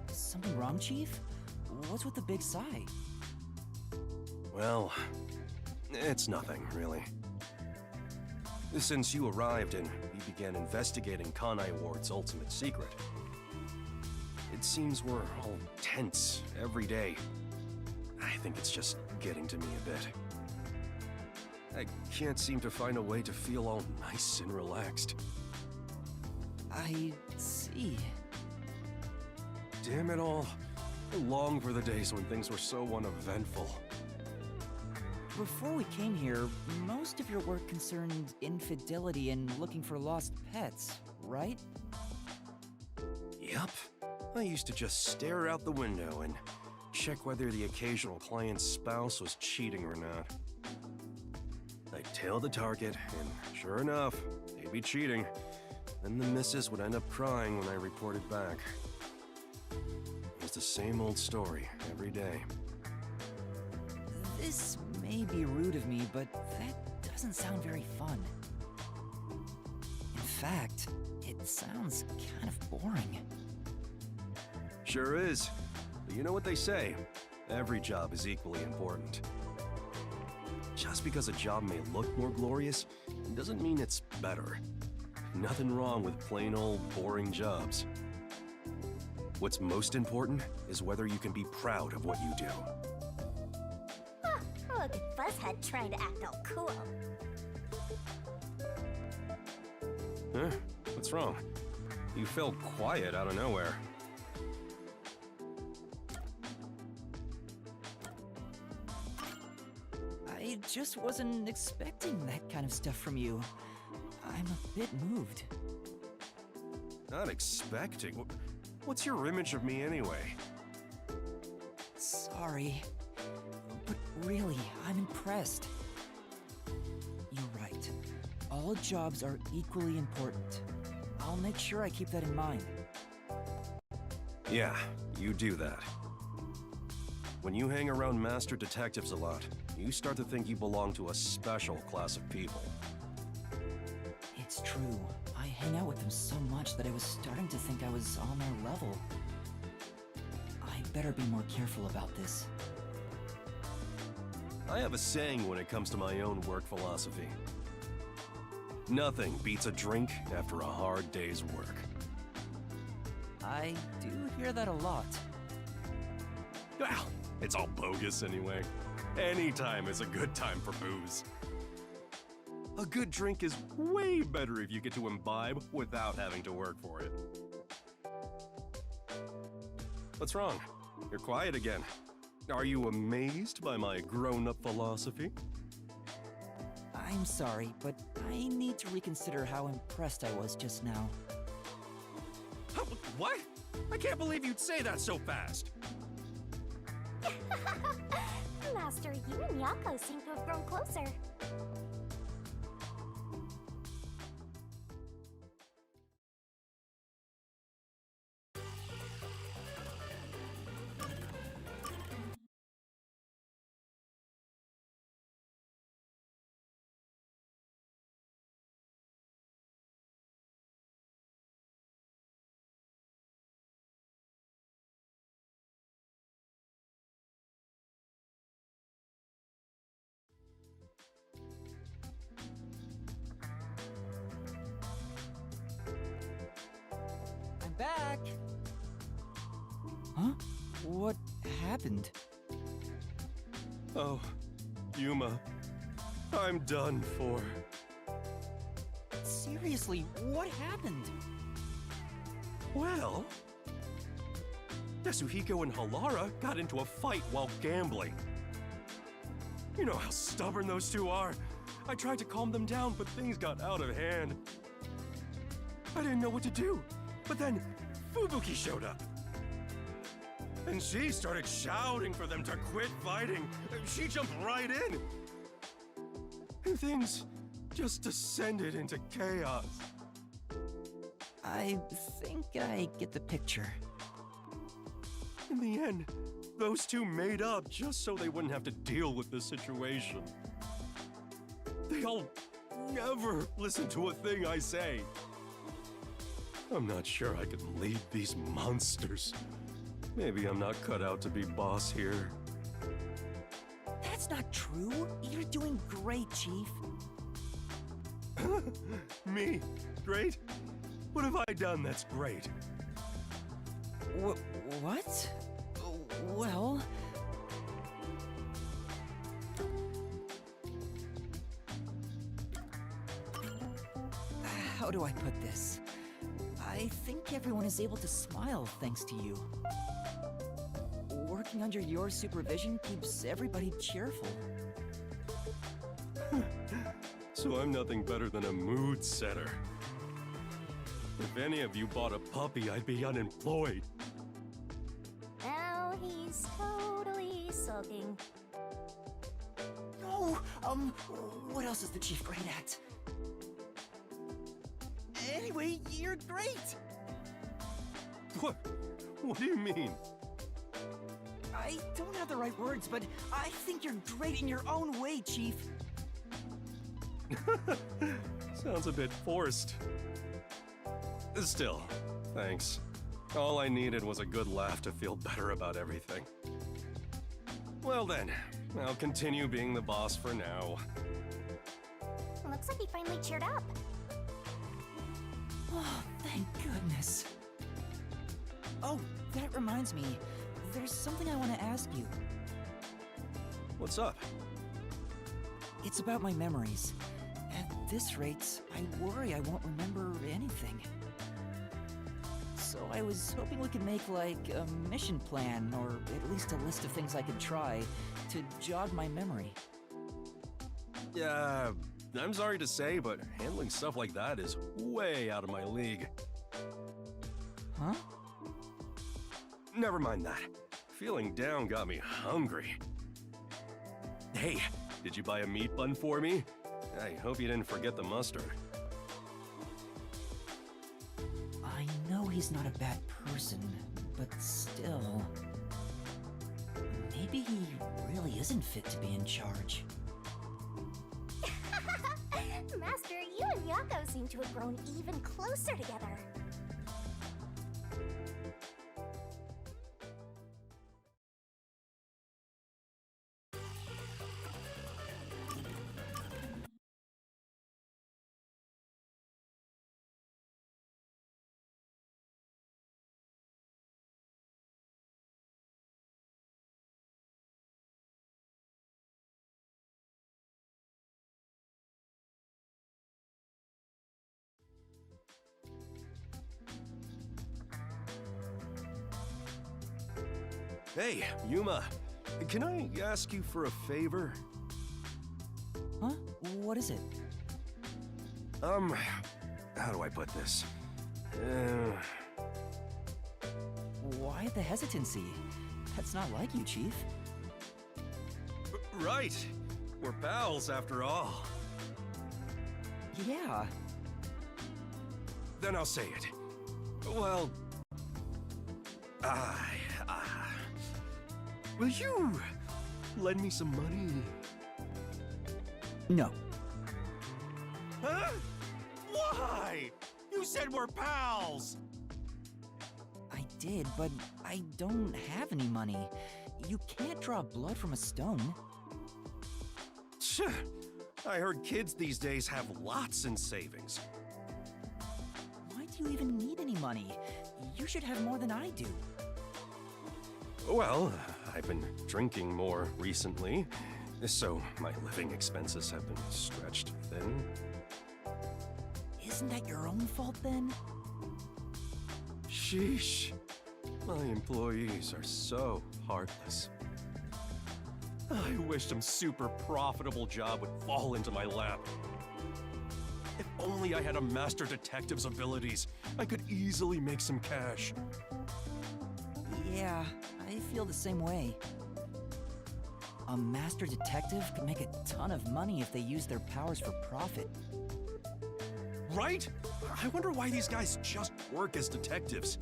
Something wrong, Chief? What's with the big sigh? Well, it's nothing, really. Since you arrived and we began investigating Kanai Ward's ultimate secret, it seems we're all tense every day. I think it's just getting to me a bit. I can't seem to find a way to feel all nice and relaxed. I see. Damn it all. I long for the days when things were so uneventful. Before we came here, most of your work concerned infidelity and looking for lost pets, right? Yup. I used to just stare out the window and check whether the occasional client's spouse was cheating or not. I'd tail the target, and sure enough, they'd be cheating. Then the missus would end up crying when I reported back. It was the same old story every day. This may be rude of me, but that doesn't sound very fun. In fact, it sounds kind of boring. Sure is. But you know what they say, every job is equally important. Just because a job may look more glorious, doesn't mean it's better. Nothing wrong with plain old boring jobs. What's most important is whether you can be proud of what you do. Huh, look at Fuzzhead trying to act all cool. Huh? What's wrong? You fell quiet out of nowhere. I just wasn't expecting that kind of stuff from you. I'm a bit moved. Not expecting? What's your image of me anyway? Sorry. But really, I'm impressed. You're right. All jobs are equally important. I'll make sure I keep that in mind. Yeah, you do that. When you hang around master detectives a lot, you start to think you belong to a special class of people. It's true. I hang out with them so much that I was starting to think I was on their level. I better be more careful about this. I have a saying when it comes to my own work philosophy. Nothing beats a drink after a hard day's work. I do hear that a lot. Well, it's all bogus anyway. Any time is a good time for booze. A good drink is way better if you get to imbibe without having to work for it. What's wrong? You're quiet again. Are you amazed by my grown-up philosophy? I'm sorry, but I need to reconsider how impressed I was just now. What? I can't believe you'd say that so fast. Master, you and Yako seem to have grown closer. I'm back! Huh? What happened? Oh, Yuma. I'm done for. Seriously, what happened? Well, Yasuhiko and Halara got into a fight while gambling. You know how stubborn those two are. I tried to calm them down, but things got out of hand. I didn't know what to do, but then Fubuki showed up. And she started shouting for them to quit fighting. She jumped right in. And things just descended into chaos. I think I get the picture. In the end, those two made up just so they wouldn't have to deal with this situation. They'll never listen to a thing I say. I'm not sure I can lead these monsters. Maybe I'm not cut out to be boss here. That's not true. You're doing great, Chief. Me? Great? What have I done that's great? What? Well... How do I put this? I think everyone is able to smile thanks to you. Working under your supervision keeps everybody cheerful. So I'm nothing better than a mood setter. If any of you bought a puppy, I'd be unemployed. Now he's totally sulking. No! What else is the Chief great at? Anyway, you're great! What? What do you mean? I don't have the right words, but I think you're great in your own way, Chief. Sounds a bit forced. Still, thanks. All I needed was a good laugh to feel better about everything. Well then, I'll continue being the boss for now. Looks like he finally cheered up. Oh, thank goodness. Oh, that reminds me. There's something I want to ask you. What's up? It's about my memories. At this rate, I worry I won't remember anything. So I was hoping we could make, like, a mission plan, or at least a list of things I could try, to jog my memory. Yeah, I'm sorry to say, but handling stuff like that is way out of my league. Huh? Never mind that. Feeling down got me hungry. Hey, did you buy a meat bun for me? I hope you didn't forget the mustard. I know he's not a bad person, but still... Maybe he really isn't fit to be in charge. Master, you and Yako seem to have grown even closer together. Hey, Yuma, can I ask you for a favor? Huh? What is it? How do I put this? Why the hesitancy? That's not like you, Chief. Right. We're pals after all. Yeah. Then I'll say it. Well, will you lend me some money? No. Huh? Why? You said we're pals! I did, but I don't have any money. You can't draw blood from a stone. Tch, I heard kids these days have lots in savings. Why do you even need any money? You should have more than I do. Well, I've been drinking more recently, so my living expenses have been stretched thin. Isn't that your own fault then? Sheesh. My employees are so heartless. I wish some super profitable job would fall into my lap. If only I had a master detective's abilities, I could easily make some cash. Yeah, I feel the same way. A master detective could make a ton of money if they use their powers for profit. Right? I wonder why these guys just work as detectives.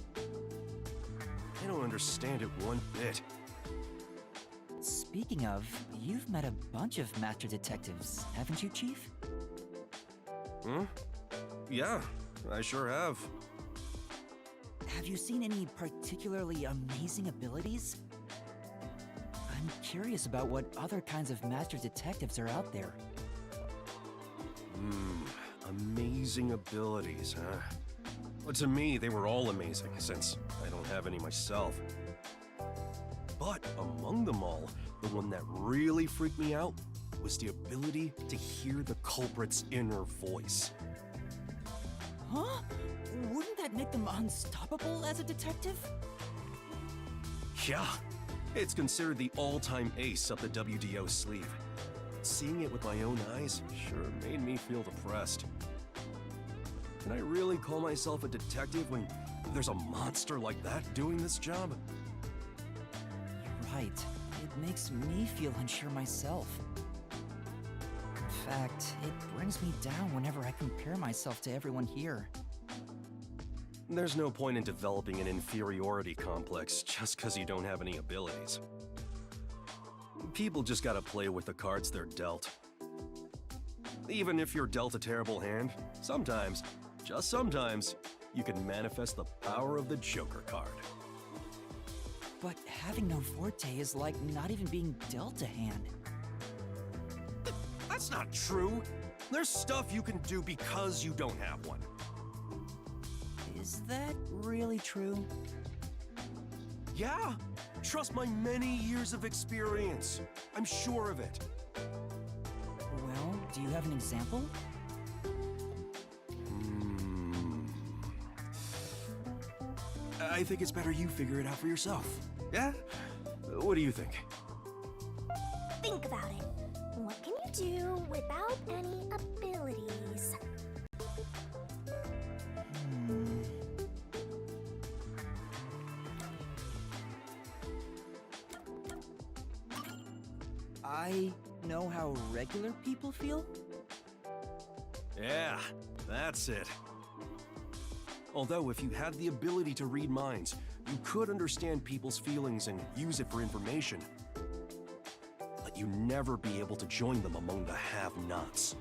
I don't understand it one bit. Speaking of, you've met a bunch of master detectives, haven't you, Chief? Hmm? Yeah, I sure have. have you seen any particularly amazing abilities? I'm curious about what other kinds of master detectives are out there. Amazing abilities, huh? Well, to me, they were all amazing, since I don't have any myself. But among them all, the one that really freaked me out was the ability to hear the culprit's inner voice. Huh? Wouldn't that make them unstoppable as a detective? Yeah, it's considered the all-time ace up the WDO sleeve. Seeing it with my own eyes sure made me feel depressed. Can I really call myself a detective when there's a monster like that doing this job? You're right. It makes me feel unsure myself. In fact, it brings me down whenever I compare myself to everyone here. There's no point in developing an inferiority complex just because you don't have any abilities. People just gotta play with the cards they're dealt. Even if you're dealt a terrible hand, sometimes, just sometimes, you can manifest the power of the Joker card. But having no forte is like not even being dealt a hand. That's not true. There's stuff you can do because you don't have one. Is that really true? Yeah, trust my many years of experience. I'm sure of it. Well, do you have an example? I think it's better you figure it out for yourself. Yeah? What do you think? Think about it. What can you do without any abilities? I know how regular people feel? Yeah, that's it. Although, if you had the ability to read minds, you could understand people's feelings and use it for information. But you'd never be able to join them among the have-nots.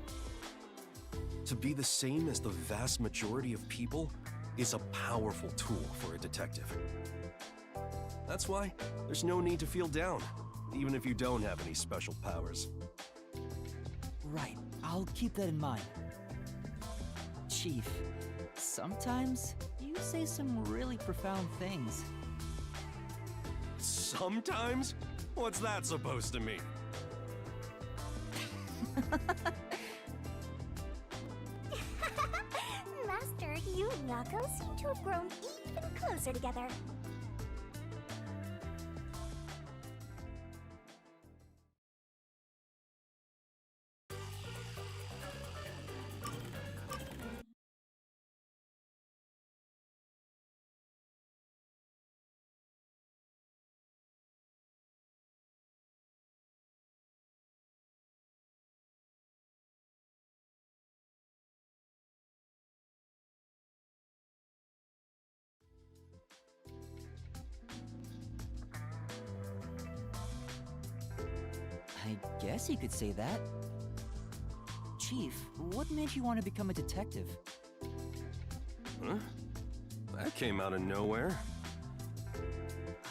To be the same as the vast majority of people is a powerful tool for a detective. That's why there's no need to feel down, even if you don't have any special powers. Right, I'll keep that in mind. Chief, sometimes you say some really profound things. Sometimes? What's that supposed to mean? Master, you and Yako seem to have grown even closer together. I guess you could say that. Chief, what made you want to become a detective? Huh? That came out of nowhere.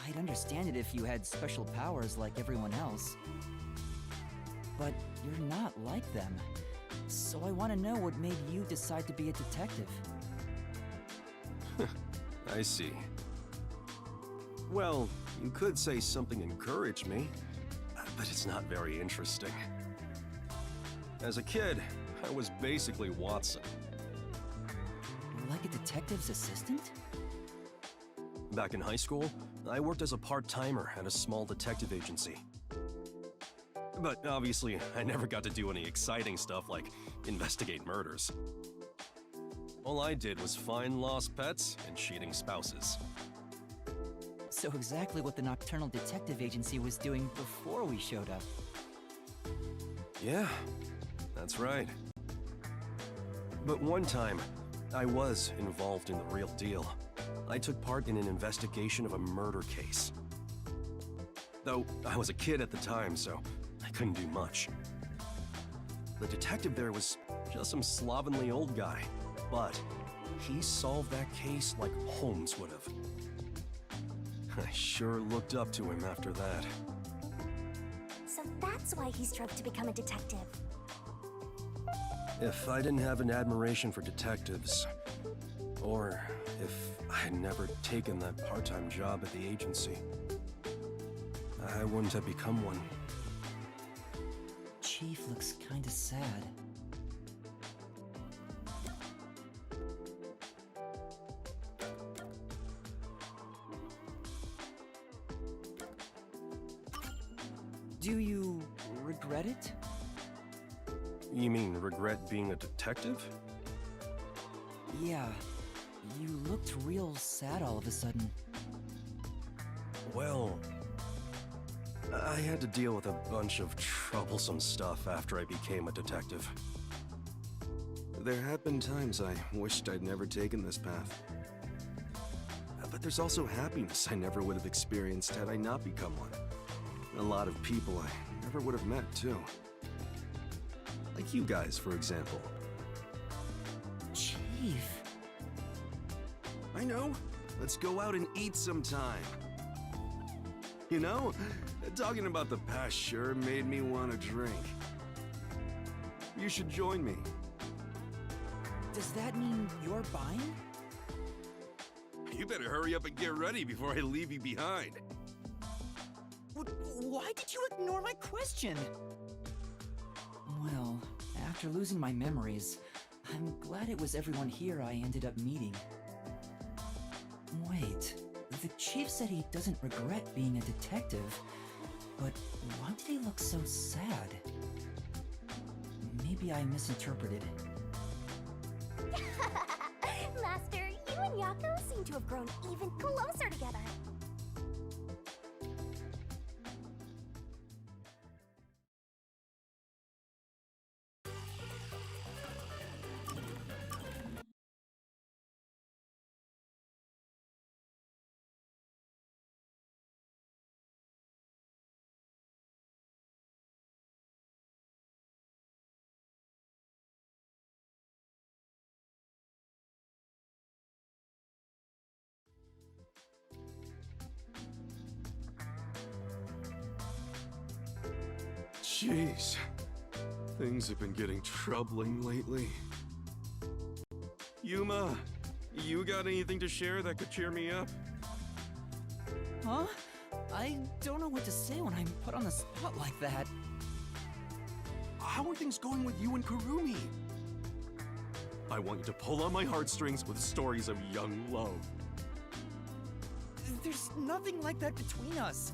I'd understand it if you had special powers like everyone else. But you're not like them. So I want to know what made you decide to be a detective. I see. Well, you could say something encouraged me, but it's not very interesting. As a kid, I was basically Watson. Like a detective's assistant? Back in high school, I worked as a part-timer at a small detective agency. But obviously, I never got to do any exciting stuff like investigate murders. All I did was find lost pets and cheating spouses. So exactly what the Nocturnal Detective Agency was doing before we showed up. Yeah, that's right. But one time, I was involved in the real deal. I took part in an investigation of a murder case. Though I was a kid at the time, so I couldn't do much. The detective there was just some slovenly old guy, but He solved that case like Holmes would have. I sure looked up to him after that. So that's why he strove to become a detective. If I didn't have an admiration for detectives, or if I had never taken that part-time job at the agency, I wouldn't have become one. Chief looks kinda sad. Do you regret it? You mean regret being a detective? Yeah. You looked real sad all of a sudden. Well, I had to deal with a bunch of troublesome stuff after I became a detective. There have been times I wished I'd never taken this path. But there's also happiness I never would have experienced had I not become one. A lot of people I never would have met, too. Like you guys, for example. Chief. I know. Let's go out and eat sometime. You know, talking about the past sure made me want a drink. You should join me. Does that mean you're buying? You better hurry up and get ready before I leave you behind. Why did you ignore my question? Well, after losing my memories, I'm glad it was everyone here I ended up meeting. Wait, the chief said he doesn't regret being a detective, but why did he look so sad? Maybe I misinterpreted. Master, you and Yako seem to have grown even closer together. Jeez. Things have been getting troubling lately. Yuma, you got anything to share that could cheer me up? Huh? I don't know what to say when I'm put on the spot like that. How are things going with you and Kurumi? I want you to pull on my heartstrings with stories of young love. There's nothing like that between us.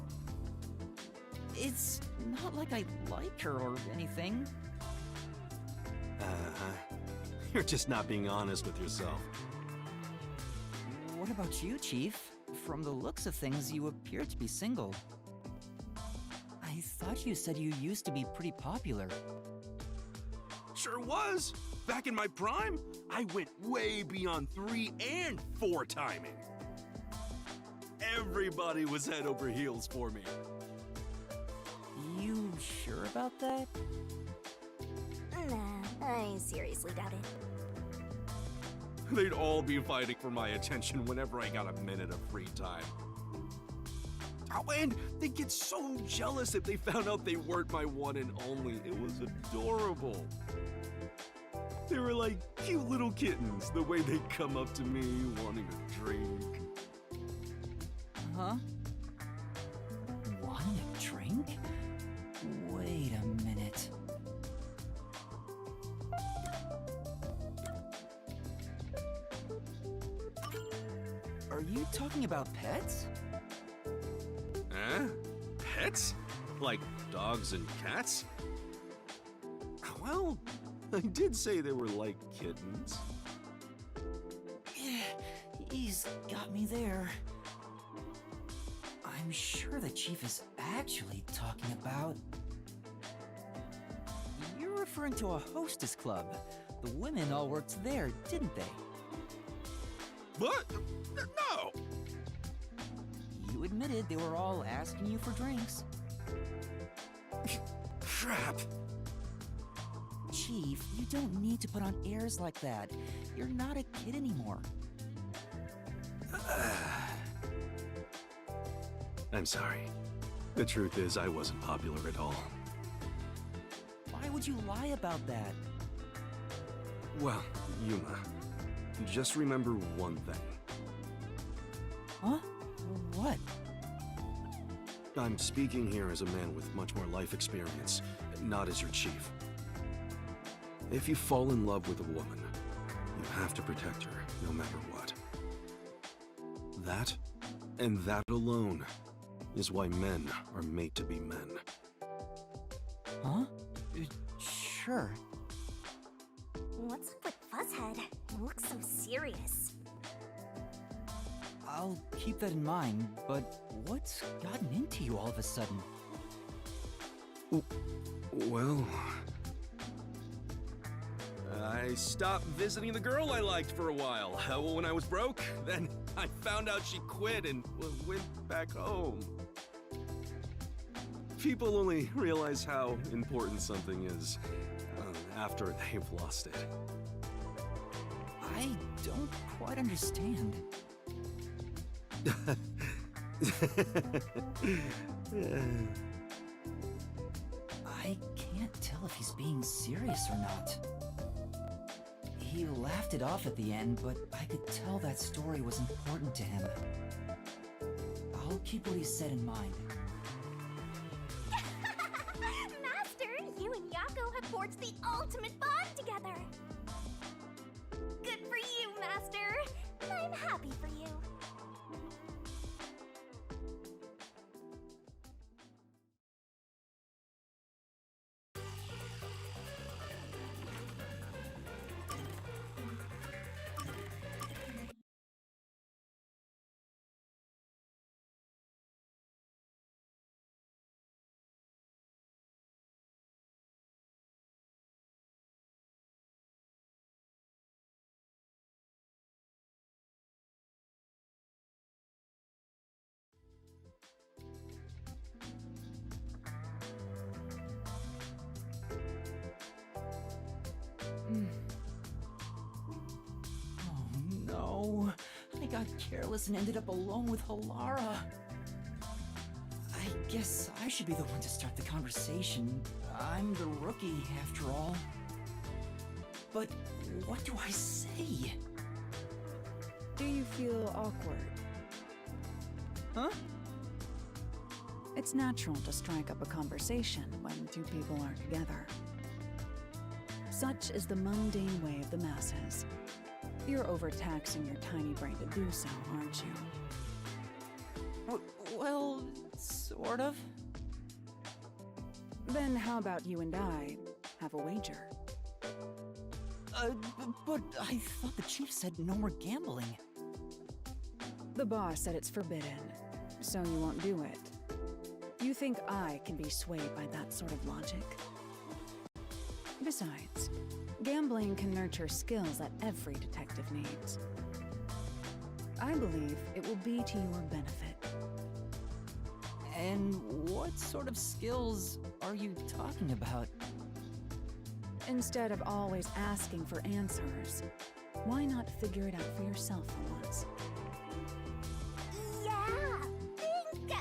It's not like I like her or anything. You're just not being honest with yourself. What about you, Chief? From the looks of things, you appear to be single. I thought you said you used to be pretty popular. Sure was. Back in my prime, I went way beyond 3 and 4 timing. Everybody was head over heels for me. You sure about that? Nah, I seriously doubt it. They'd all be fighting for my attention whenever I got a minute of free time. Oh, and they'd get so jealous if they found out they weren't my one and only. It was adorable. They were like cute little kittens, the way they'd come up to me wanting a drink. Huh? Wanting a drink? Wait a minute. Are you talking about pets? Huh? Pets? Like dogs and cats? Well, I did say they were like kittens. Yeah, he's got me there. I'm sure the chief is actually talking about... You're referring to a hostess club. The women all worked there, didn't they? What? No! You admitted they were all asking you for drinks. Crap! Chief, you don't need to put on airs like that. You're not a kid anymore. I'm sorry. The truth is, I wasn't popular at all. Why would you lie about that? Well, Yuma, just remember one thing. Huh? What? I'm speaking here as a man with much more life experience, not as your chief. If you fall in love with a woman, you have to protect her, no matter what. That, and that alone, is why men are made to be men. Huh? Sure. What's up with Fuzzhead? He looks so serious. I'll keep that in mind, but what's gotten into you all of a sudden? Well... I stopped visiting the girl I liked for a while. When I was broke, then I found out she quit and went back home. People only realize how important something is after they've lost it. I don't quite understand. I can't tell if he's being serious or not. He laughed it off at the end, but I could tell that story was important to him. I'll keep what he said in mind. Master, you and Yako have forged the ultimate bond together. Good for you, Master. I'm happy for you. Oh no, I got careless and ended up alone with Halara. I guess I should be the one to start the conversation. I'm the rookie, after all. But what do I say? Do you feel awkward? Huh? It's natural to strike up a conversation when two people are together. Such is the mundane way of the masses. You're overtaxing your tiny brain to do so, aren't you? Well, sort of. Then how about you and I have a wager? But I thought the chief said no more gambling. The boss said it's forbidden, so you won't do it. You think I can be swayed by that sort of logic? Besides, gambling can nurture skills that every detective needs. I believe it will be to your benefit. And what sort of skills are you talking about? Instead of always asking for answers, why not figure it out for yourself for once? Yeah, think!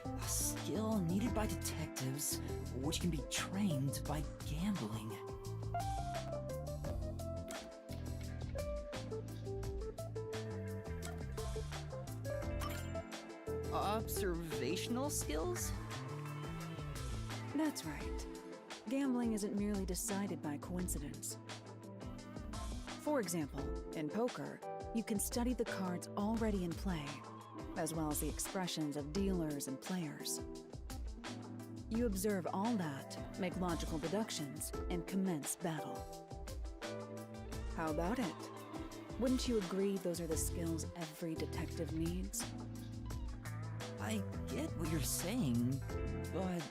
A skill needed by detectives, which can be trained by gambling. Observational skills? That's right. Gambling isn't merely decided by coincidence. For example, in poker, you can study the cards already in play, as well as the expressions of dealers and players. You observe all that, make logical deductions, and commence battle. How about it? Wouldn't you agree those are the skills every detective needs? I get what you're saying, but...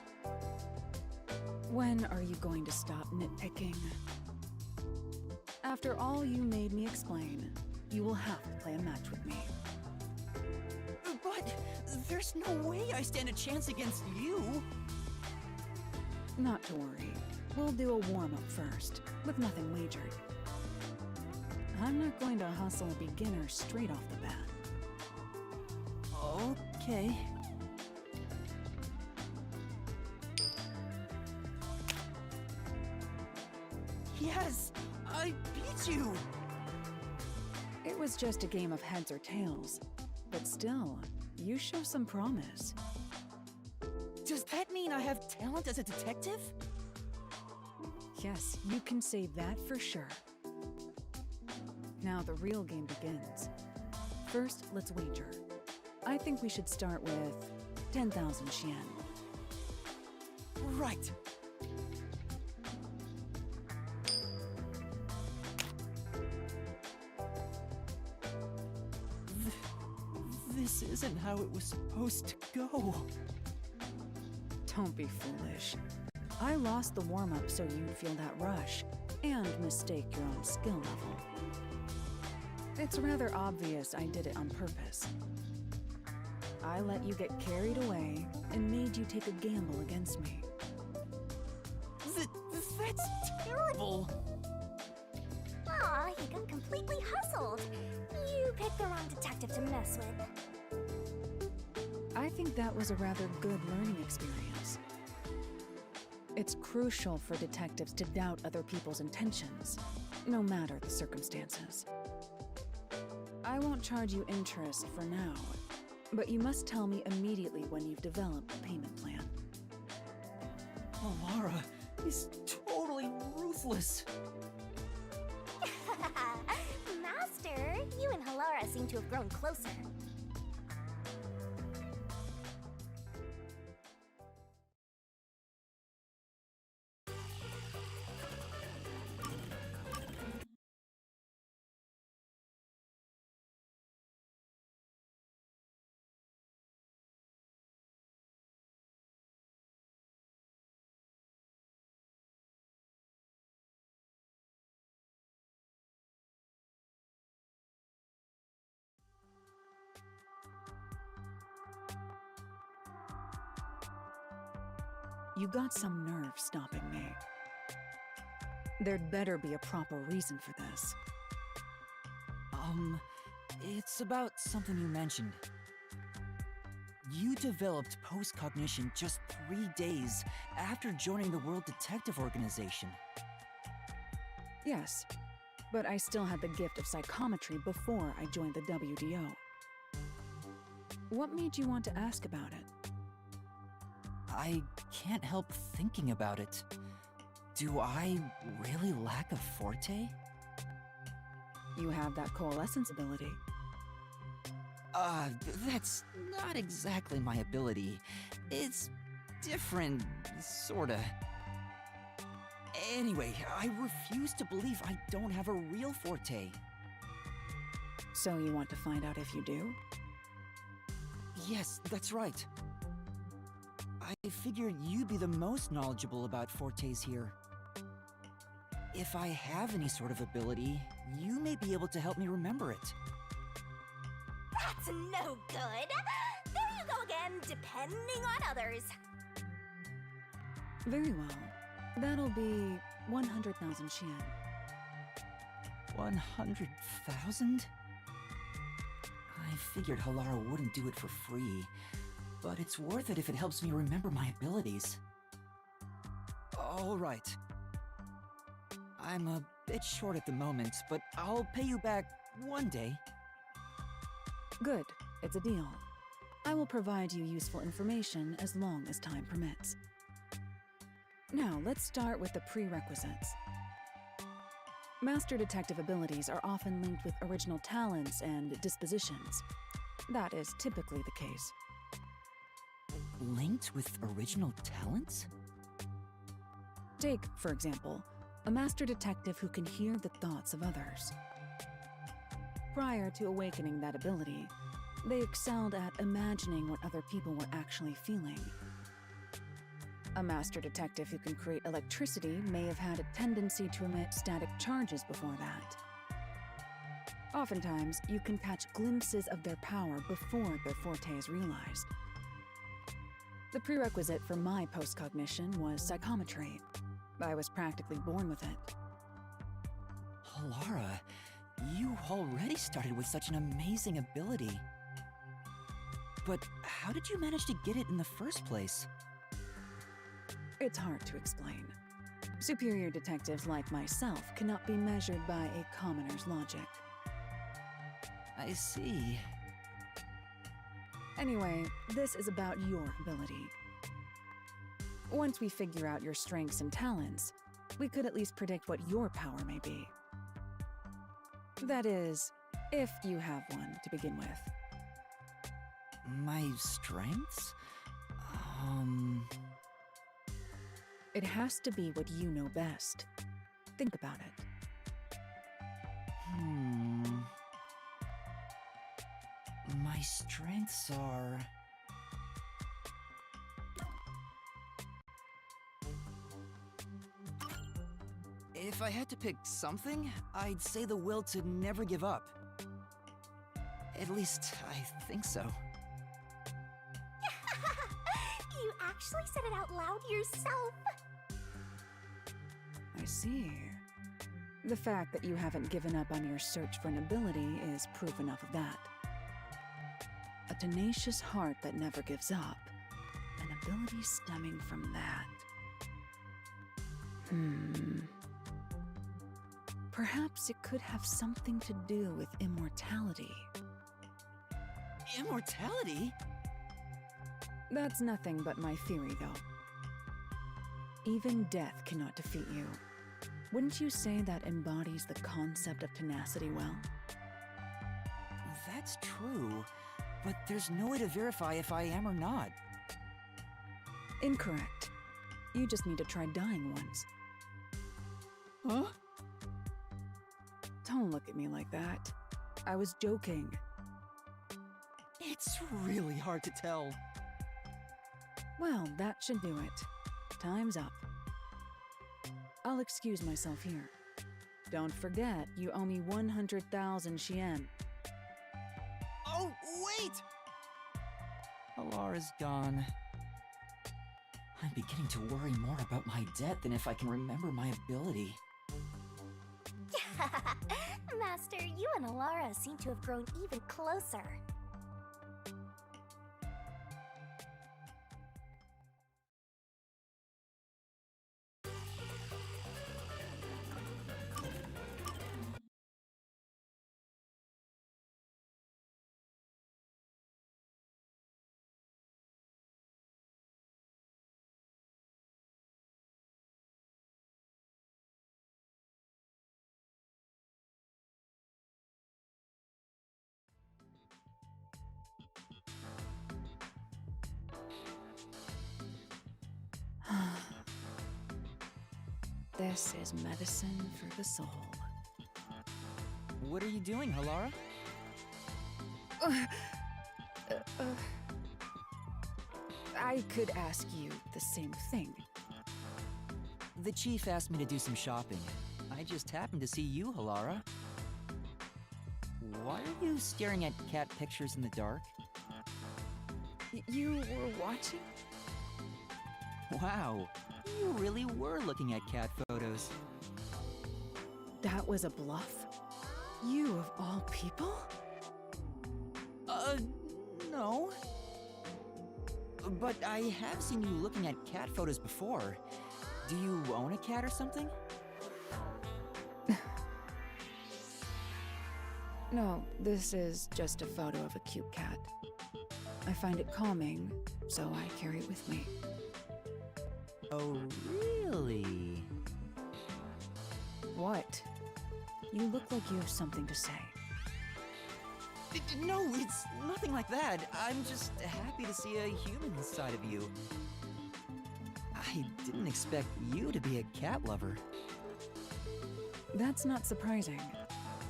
When are you going to stop nitpicking? After all you made me explain, you will have to play a match with me. But there's no way I stand a chance against you. Not to worry. We'll do a warm-up first, with nothing wagered. I'm not going to hustle a beginner straight off the bat. Okay. Yes! I beat you! It was just a game of heads or tails. But still, you show some promise. Does that mean I have talent as a detective? Yes, you can say that for sure. Now the real game begins. First, let's wager. I think we should start with 10,000 Xian. Right. This isn't how it was supposed to go. Don't be foolish. I lost the warm-up so you'd feel that rush, and mistake your own skill level. It's rather obvious I did it on purpose. I let you get carried away and made you take a gamble against me. That's terrible! Aw, he got completely hustled. You picked the wrong detective to mess with. I think that was a rather good learning experience. It's crucial for detectives to doubt other people's intentions, no matter the circumstances. I won't charge you interest for now, but you must tell me immediately when you've developed a payment plan. Alara is totally ruthless. Master, you and Halara seem to have grown closer. You got some nerve stopping me. There'd better be a proper reason for this. It's about something you mentioned. You developed post-cognition just 3 days after joining the World Detective Organization. Yes, but I still had the gift of psychometry before I joined the WDO. What made you want to ask about it? I can't help thinking about it. Do I really lack a forte? You have that coalescence ability. That's not exactly my ability. It's different, sorta. Anyway, I refuse to believe I don't have a real forte. So you want to find out if you do? Yes, that's right. I figured you'd be the most knowledgeable about fortes here. If I have any sort of ability, you may be able to help me remember it. That's no good. There you go again, depending on others. Very well. That'll be 100,000 Xian. 100,000? I figured Halara wouldn't do it for free, but it's worth it if it helps me remember my abilities. All right. I'm a bit short at the moment, but I'll pay you back one day. Good. It's a deal. I will provide you useful information as long as time permits. Now, let's start with the prerequisites. Master detective abilities are often linked with original talents and dispositions. That is typically the case. Linked with original talents? Take, for example, a master detective who can hear the thoughts of others. Prior to awakening that ability, they excelled at imagining what other people were actually feeling. A master detective who can create electricity may have had a tendency to emit static charges before that. Oftentimes, you can catch glimpses of their power before their forte is realized. The prerequisite for my postcognition was psychometry. I was practically born with it. Lara, you already started with such an amazing ability. But how did you manage to get it in the first place? It's hard to explain. Superior detectives like myself cannot be measured by a commoner's logic. I see. Anyway, this is about your ability. Once we figure out your strengths and talents, we could at least predict what your power may be. That is, if you have one to begin with. My strengths? It has to be what you know best. Think about it. My strengths are... If I had to pick something, I'd say the will to never give up. At least, I think so. You actually said it out loud yourself. I see. The fact that you haven't given up on your search for an ability is proof enough of that. A tenacious heart that never gives up. An ability stemming from that. Perhaps it could have something to do with immortality. Immortality? That's nothing but my theory, though. Even death cannot defeat you. Wouldn't you say that embodies the concept of tenacity well? That's true, but there's no way to verify if I am or not. Incorrect. You just need to try dying once. Huh? Don't look at me like that. I was joking. It's really hard to tell. Well, that should do it. Time's up. I'll excuse myself here. Don't forget, you owe me 100,000 Shien. Oh, wait! Alara's gone. I'm beginning to worry more about my debt than if I can remember my ability. Master, you and Alara seem to have grown even closer. This is medicine for the soul. What are you doing, Halara? I could ask you the same thing. The chief asked me to do some shopping. I just happened to see you, Halara. Why are you staring at cat pictures in the dark? You were watching? Wow, you really were looking at cat photos. That was a bluff? You of all people? No. But I have seen you looking at cat photos before. Do you own a cat or something? No, this is just a photo of a cute cat. I find it calming, so I carry it with me. Oh, really? What? You look like you have something to say. No, it's nothing like that. I'm just happy to see a human side of you. I didn't expect you to be a cat lover. That's not surprising.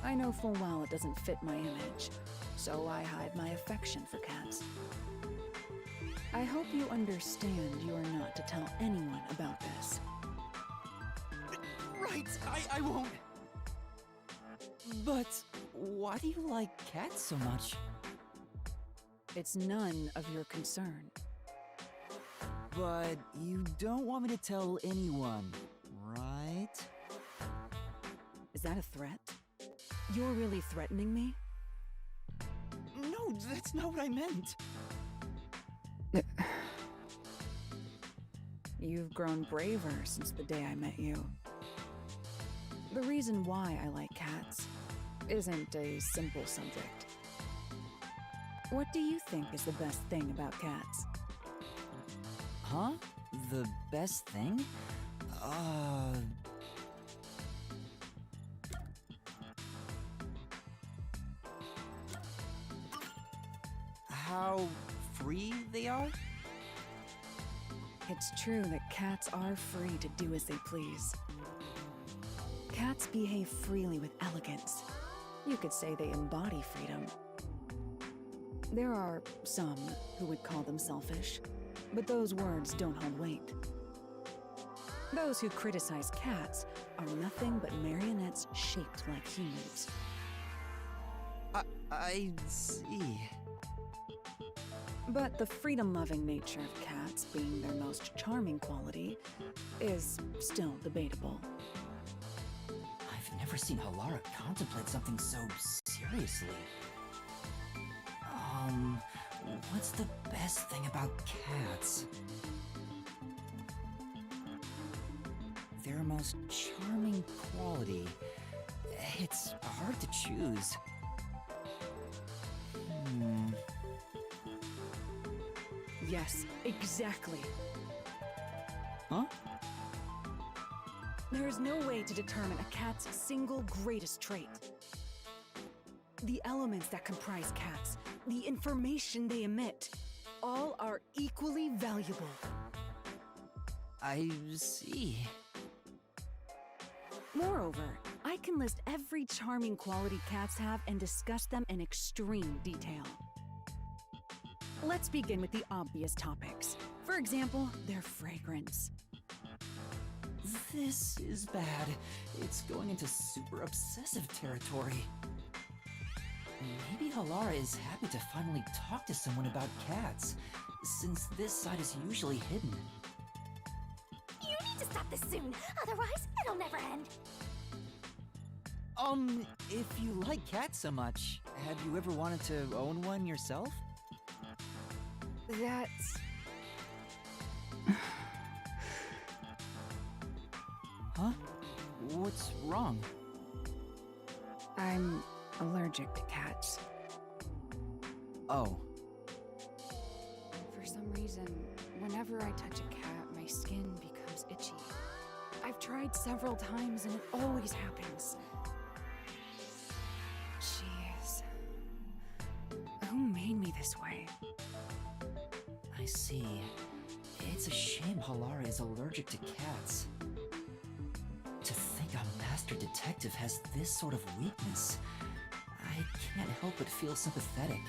I know full well it doesn't fit my image, so I hide my affection for cats. I hope you understand you are not to tell anyone about this. Right, I won't. But why do you like cats so much? It's none of your concern. But you don't want me to tell anyone, right? Is that a threat? You're really threatening me? No, that's not what I meant. You've grown braver since the day I met you. The reason why I like cats isn't a simple subject. What do you think is the best thing about cats? Huh? The best thing? How free they are? It's true that cats are free to do as they please. Cats behave freely with elegance. You could say they embody freedom. There are some who would call them selfish, but those words don't hold weight. Those who criticize cats are nothing but marionettes shaped like humans. I see. But the freedom-loving nature of cats being their most charming quality is still debatable. I've never seen Halara contemplate something so seriously. What's the best thing about cats? Their most charming quality. It's hard to choose. Yes, exactly. Huh? There is no way to determine a cat's single greatest trait. The elements that comprise cats, the information they emit, all are equally valuable. I see. Moreover, I can list every charming quality cats have and discuss them in extreme detail. Let's begin with the obvious topics. For example, their fragrance. This is bad. It's going into super obsessive territory. Maybe Halara is happy to finally talk to someone about cats, since this side is usually hidden. You need to stop this soon, otherwise it'll never end. If you like cats so much, have you ever wanted to own one yourself? That's... Huh? What's wrong? I'm allergic to cats. Oh. For some reason, whenever I touch a cat, my skin becomes itchy. I've tried several times and it always happens. Jeez. Who made me this way? I see. It's a shame Halara is allergic to cats. To think a master detective has this sort of weakness, I can't help but feel sympathetic.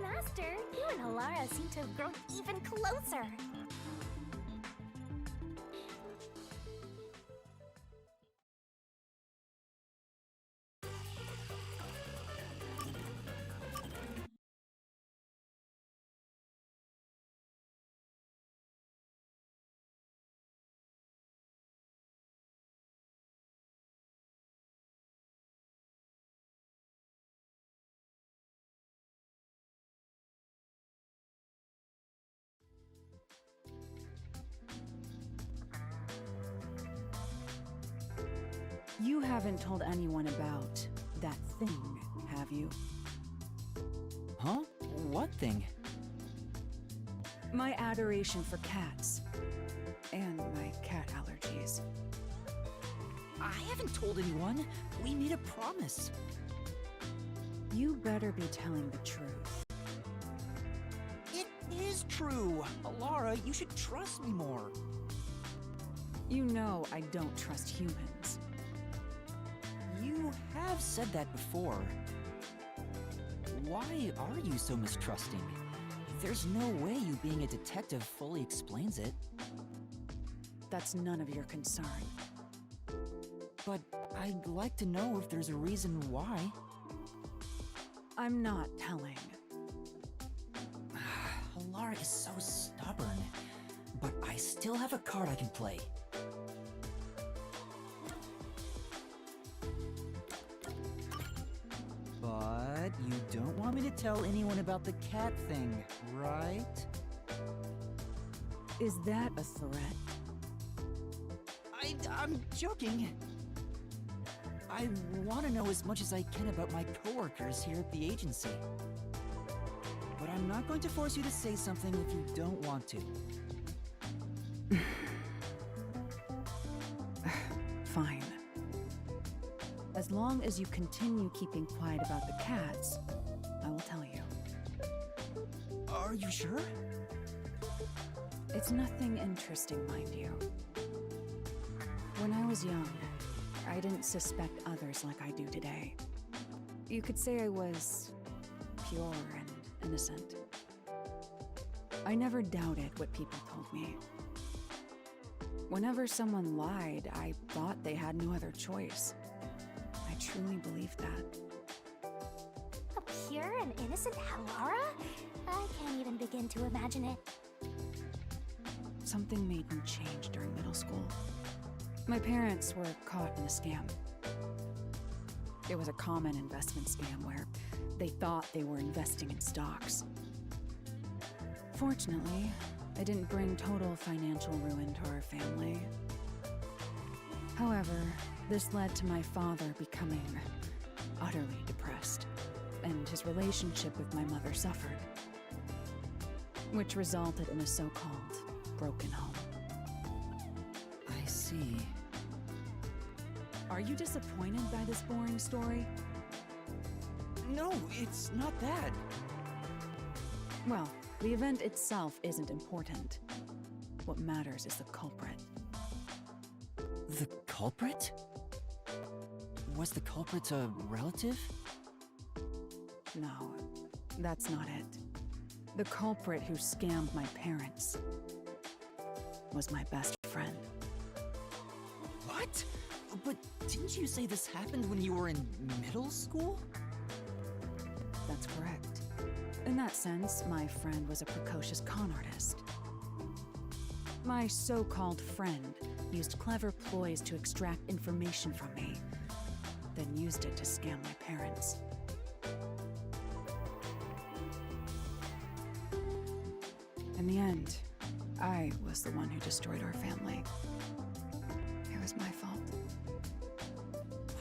Master, you and Halara seem to have grown even closer. You haven't told anyone about that thing, have you? Huh? What thing? My adoration for cats. And my cat allergies. I haven't told anyone. We made a promise. You better be telling the truth. It is true. Halara, you should trust me more. You know I don't trust humans. You have said that before. Why are you so mistrusting? There's no way you being a detective fully explains it. That's none of your concern. But I'd like to know if there's a reason why. I'm not telling. Halara, is so stubborn. But I still have a card I can play. But you don't want me to tell anyone about the cat thing, right? Is that a threat? I'm joking. I want to know as much as I can about my coworkers here at the agency. But I'm not going to force you to say something if you don't want to. Fine. As long as you continue keeping quiet about the cats, I will tell you. Are you sure? It's nothing interesting, mind you. When I was young, I didn't suspect others like I do today. You could say I was pure and innocent. I never doubted what people told me. Whenever someone lied, I thought they had no other choice. I truly believed that. A pure and innocent Halara? I can't even begin to imagine it. Something made me change during middle school. My parents were caught in a scam. It was a common investment scam where they thought they were investing in stocks. Fortunately, it didn't bring total financial ruin to our family. However, this led to my father becoming utterly depressed, and his relationship with my mother suffered, which resulted in a so-called broken home. I see. Are you disappointed by this boring story? No, it's not that. Well, the event itself isn't important. What matters is the culprit. The culprit? Was the culprit a relative? No, that's not it. The culprit who scammed my parents was my best friend. What? But didn't you say this happened when you were in middle school? That's correct. In that sense, my friend was a precocious con artist. My so-called friend used clever ploys to extract information from me, then used it to scam my parents. In the end, I was the one who destroyed our family. It was my fault.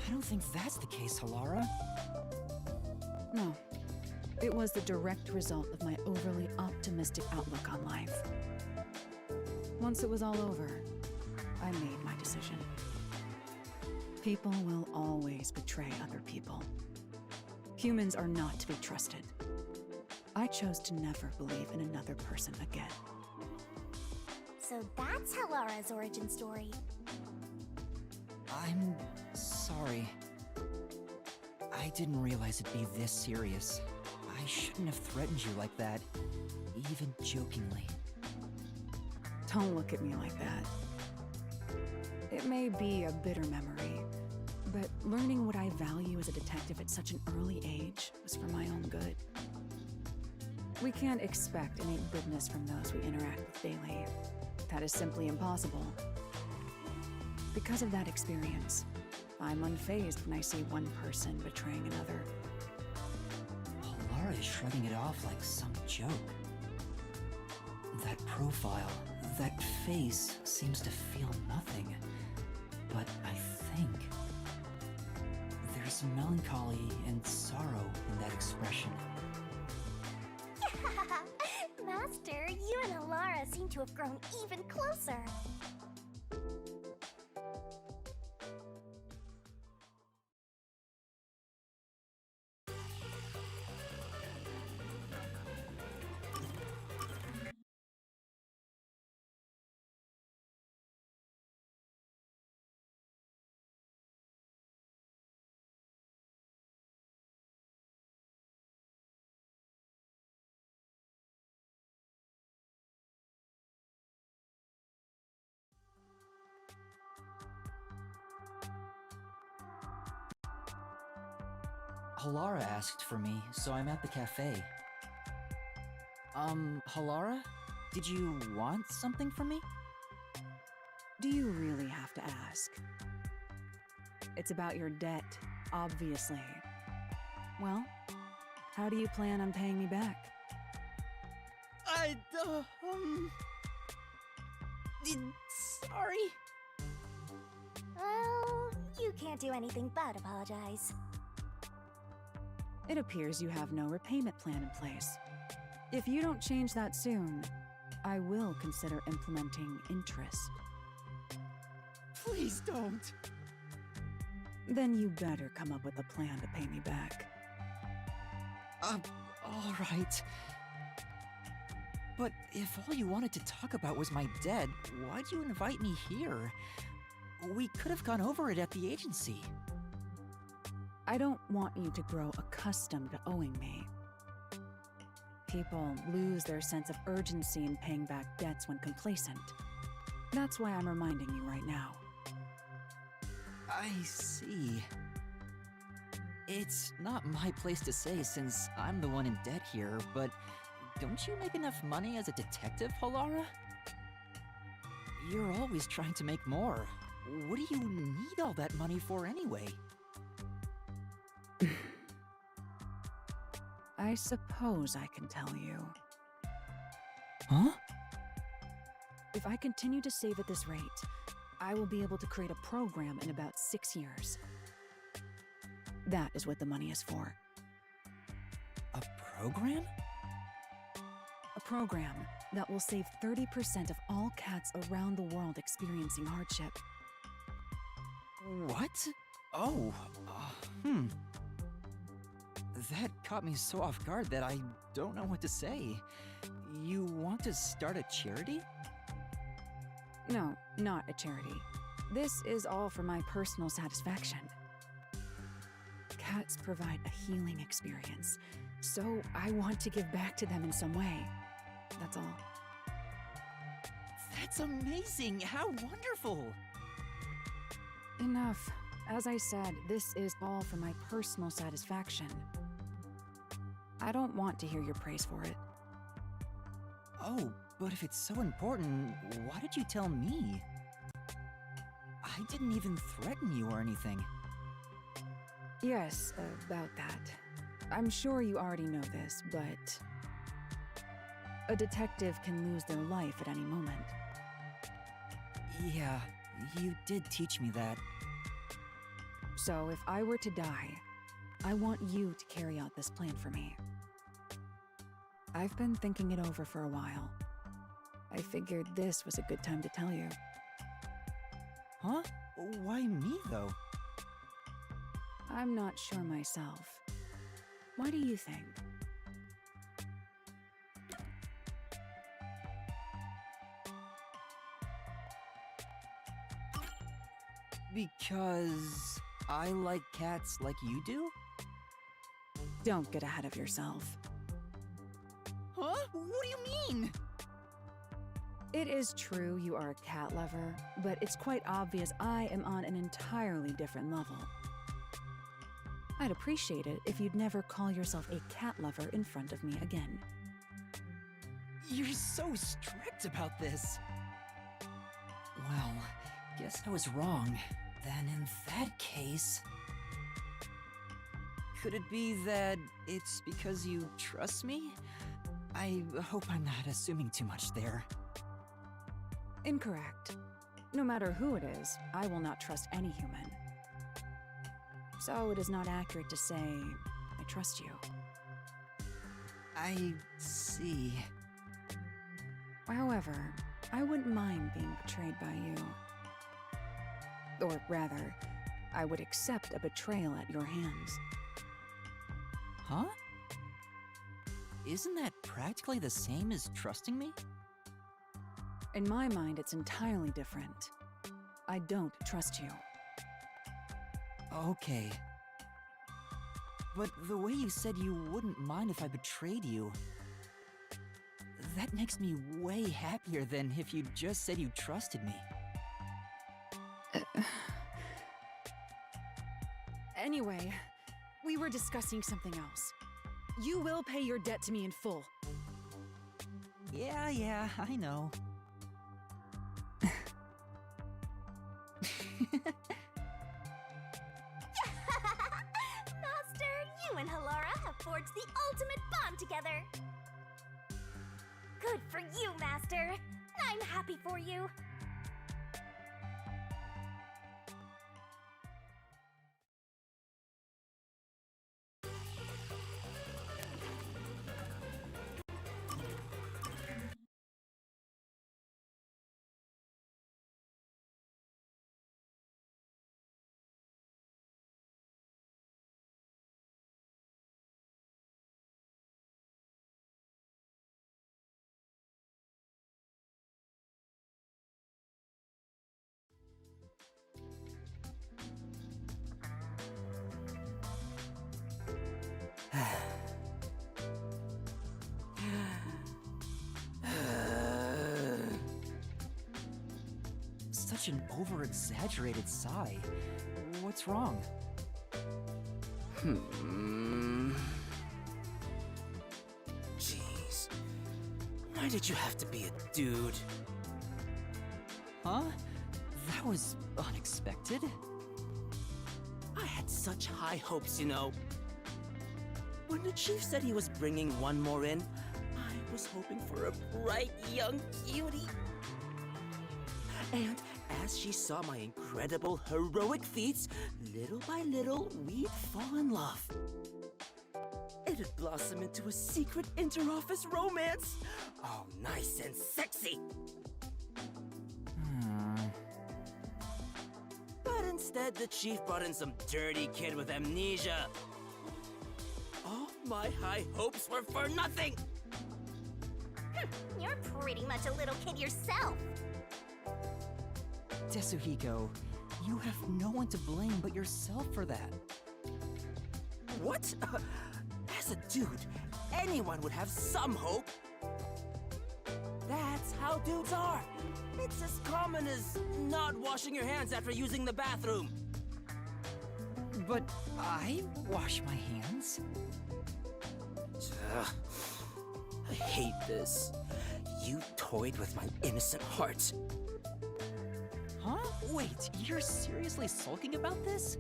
I don't think that's the case, Halara. No. It was the direct result of my overly optimistic outlook on life. Once it was all over, I made my decision. People will always betray other people. Humans are not to be trusted. I chose to never believe in another person again. So that's Halara's origin story. I'm sorry. I didn't realize it'd be this serious. I shouldn't have threatened you like that, even jokingly. Don't look at me like that. It may be a bitter memory, but learning what I value as a detective at such an early age was for my own good. We can't expect innate goodness from those we interact with daily. That is simply impossible. Because of that experience, I'm unfazed when I see one person betraying another. Halara is shrugging it off like some joke. That profile, that face seems to feel nothing. But I think there's melancholy and sorrow in that expression. Master, you and Halara seem to have grown even closer. Halara asked for me, so I'm at the cafe. Halara? Did you want something from me? Do you really have to ask? It's about your debt, obviously. Well, how do you plan on paying me back? Sorry. Well, you can't do anything but apologize. It appears you have no repayment plan in place. If you don't change that soon, I will consider implementing interest. Please don't. Then you better come up with a plan to pay me back. All right. But if all you wanted to talk about was my debt, why'd you invite me here? We could have gone over it at the agency. I don't want you to grow accustomed to owing me. People lose their sense of urgency in paying back debts when complacent. That's why I'm reminding you right now. I see. It's not my place to say since I'm the one in debt here, but don't you make enough money as a detective, Halara? You're always trying to make more. What do you need all that money for anyway? I suppose I can tell you. Huh? If I continue to save at this rate, I will be able to create a program in about 6 years. That is what the money is for. A program? A program that will save 30% of all cats around the world experiencing hardship. What? Oh, That caught me so off guard that I don't know what to say. You want to start a charity? No, not a charity. This is all for my personal satisfaction. Cats provide a healing experience, so I want to give back to them in some way. That's all. That's amazing! How wonderful! Enough. As I said, this is all for my personal satisfaction. I don't want to hear your praise for it. Oh, but if it's so important, why did you tell me? I didn't even threaten you or anything. Yes, about that. I'm sure you already know this, but a detective can lose their life at any moment. Yeah, you did teach me that. So if I were to die, I want you to carry out this plan for me. I've been thinking it over for a while. I figured this was a good time to tell you. Huh? Why me, though? I'm not sure myself. Why do you think? Because I like cats like you do? Don't get ahead of yourself. Huh? What do you mean? It is true you are a cat lover, but it's quite obvious I am on an entirely different level. I'd appreciate it if you'd never call yourself a cat lover in front of me again. You're so strict about this. Well, guess I was wrong. Then in that case... Could it be that it's because you trust me? I hope I'm not assuming too much there. Incorrect. No matter who it is, I will not trust any human. So it is not accurate to say I trust you. I see. However, I wouldn't mind being betrayed by you. Or rather, I would accept a betrayal at your hands. Huh? Isn't that practically the same as trusting me? In my mind, it's entirely different. I don't trust you. Okay. But the way you said you wouldn't mind if I betrayed you... That makes me way happier than if you just said you trusted me. Anyway, we were discussing something else. You will pay your debt to me in full. Yeah, I know. Master, you and Halara have forged the ultimate bond together. Good for you, Master. I'm happy for you. Such an over-exaggerated sigh. What's wrong? Jeez. Why did you have to be a dude? Huh? That was unexpected. I had such high hopes, you know. When the chief said he was bringing one more in, I was hoping for a bright young cutie. And as she saw my incredible heroic feats, little by little, we'd fall in love. It'd blossom into a secret inter-office romance. Oh, nice and sexy. But instead, the chief brought in some dirty kid with amnesia. All my high hopes were for nothing. You're pretty much a little kid yourself. Tetsuhiko, you have no one to blame but yourself for that. What? As a dude, anyone would have some hope. That's how dudes are. It's as common as not washing your hands after using the bathroom. But I wash my hands. Ugh. I hate this. You toyed with my innocent heart. Huh? Wait, you're seriously sulking about this?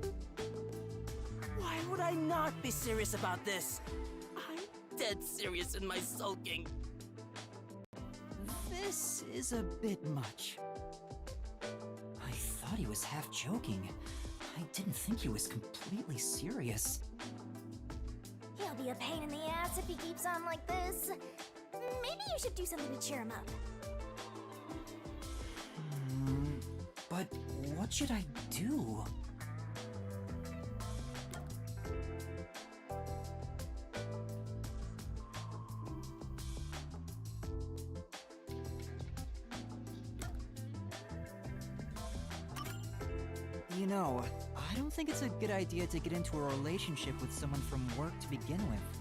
Why would I not be serious about this? I'm dead serious in my sulking. This is a bit much. I thought he was half joking. I didn't think he was completely serious. He'll be a pain in the ass if he keeps on like this. Maybe you should do something to cheer him up. But what should I do? You know, I don't think it's a good idea to get into a relationship with someone from work to begin with.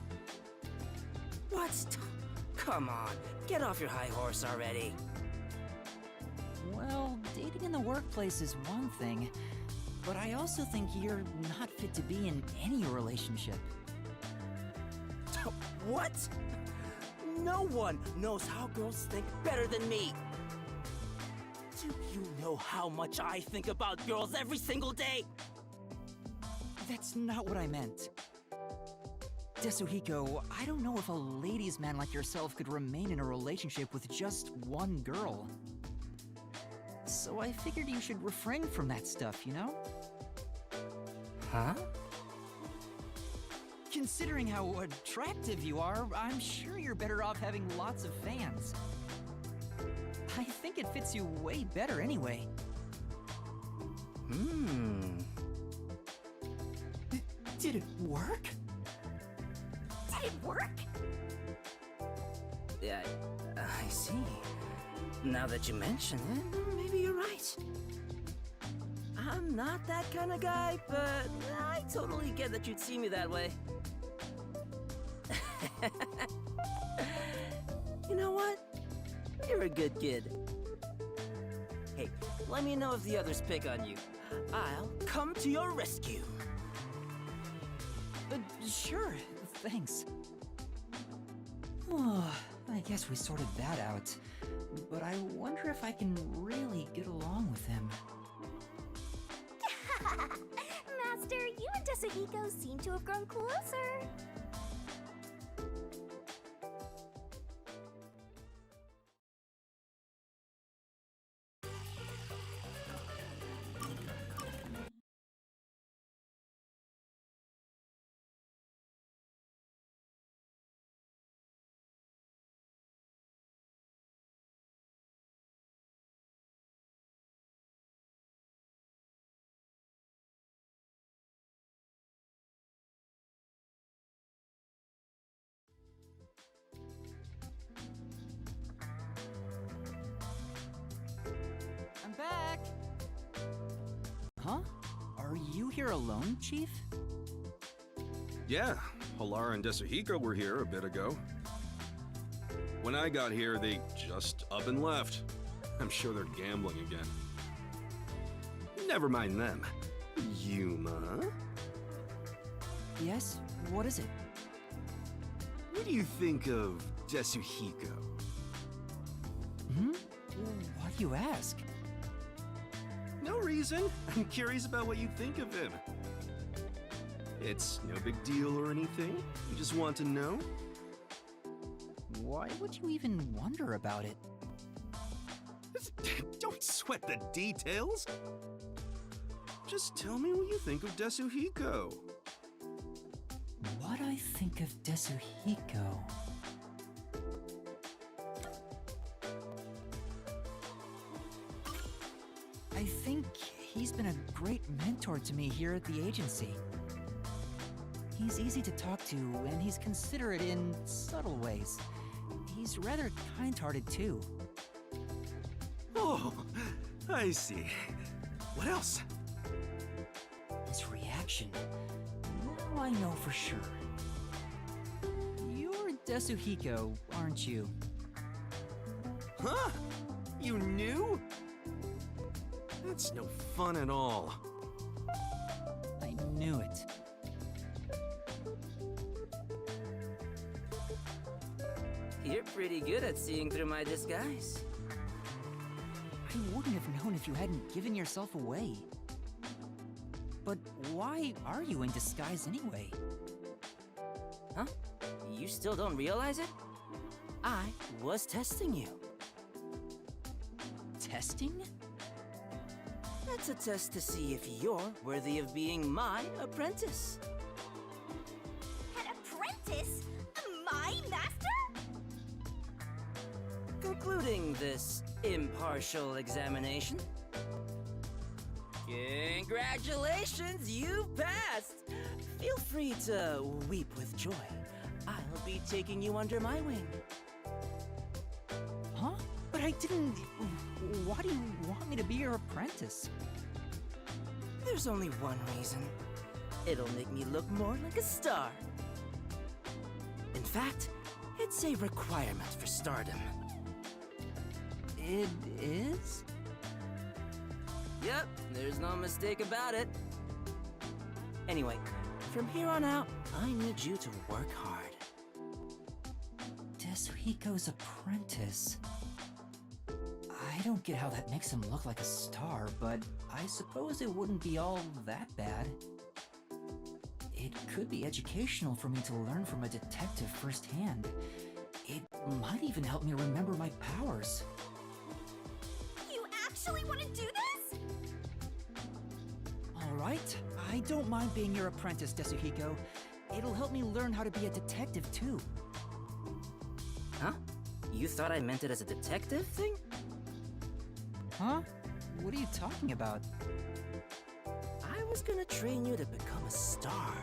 What? Come on, get off your high horse already. Well, dating in the workplace is one thing, but I also think you're not fit to be in any relationship. What? No one knows how girls think better than me. Do you know how much I think about girls every single day? That's not what I meant. Tetsuhiko, I don't know if a ladies' man like yourself could remain in a relationship with just one girl. So I figured you should refrain from that stuff, you know? Huh? Considering how attractive you are, I'm sure you're better off having lots of fans. I think it fits you way better anyway. Did it work? Did it work? Yeah, I see. Now that you mention it, maybe you're right. I'm not that kind of guy, but I totally get that you'd see me that way. You know what? You're a good kid. Hey, let me know if the others pick on you. I'll come to your rescue. Sure, thanks. I guess we sorted that out. But I wonder if I can really get along with him. Master, you and Tetsuhiko seem to have grown closer. I'm back! Huh? Are you here alone, Chief? Yeah, Halara and Tetsuhiko were here a bit ago. When I got here, they just up and left. I'm sure they're gambling again. Never mind them. Yuma? Yes? What is it? What do you think of Tetsuhiko? Hmm? Why do you ask? No reason. I'm curious about what you think of him. It's no big deal or anything. You just want to know? Why would you even wonder about it? Don't sweat the details. Just tell me what you think of Tetsuhiko. What I think of Tetsuhiko? I think he's been a great mentor to me here at the agency. He's easy to talk to, and he's considerate in subtle ways. He's rather kind-hearted too. Oh, I see. What else? His reaction. Now I know for sure. You're Tetsuhiko, aren't you? Huh? You knew? That's no fun at all. I knew it. You're pretty good at seeing through my disguise. I wouldn't have known if you hadn't given yourself away. But why are you in disguise anyway? Huh? You still don't realize it? I was testing you. Testing? That's a test to see if you're worthy of being my apprentice. An apprentice? My master? Concluding this impartial examination. Congratulations, you've passed! Feel free to weep with joy. I'll be taking you under my wing. Huh? But I didn't... Why do you want me to be your apprentice? There's only one reason. It'll make me look more like a star. In fact, it's a requirement for stardom. It is? Yep, there's no mistake about it. Anyway, from here on out, I need you to work hard. Tetsuhiko's apprentice. I don't get how that makes him look like a star, but I suppose it wouldn't be all that bad. It could be educational for me to learn from a detective firsthand. It might even help me remember my powers. You actually want to do this? Alright, I don't mind being your apprentice, Tetsuhiko. It'll help me learn how to be a detective too. Huh? You thought I meant it as a detective thing? Huh? What are you talking about? I was gonna train you to become a star.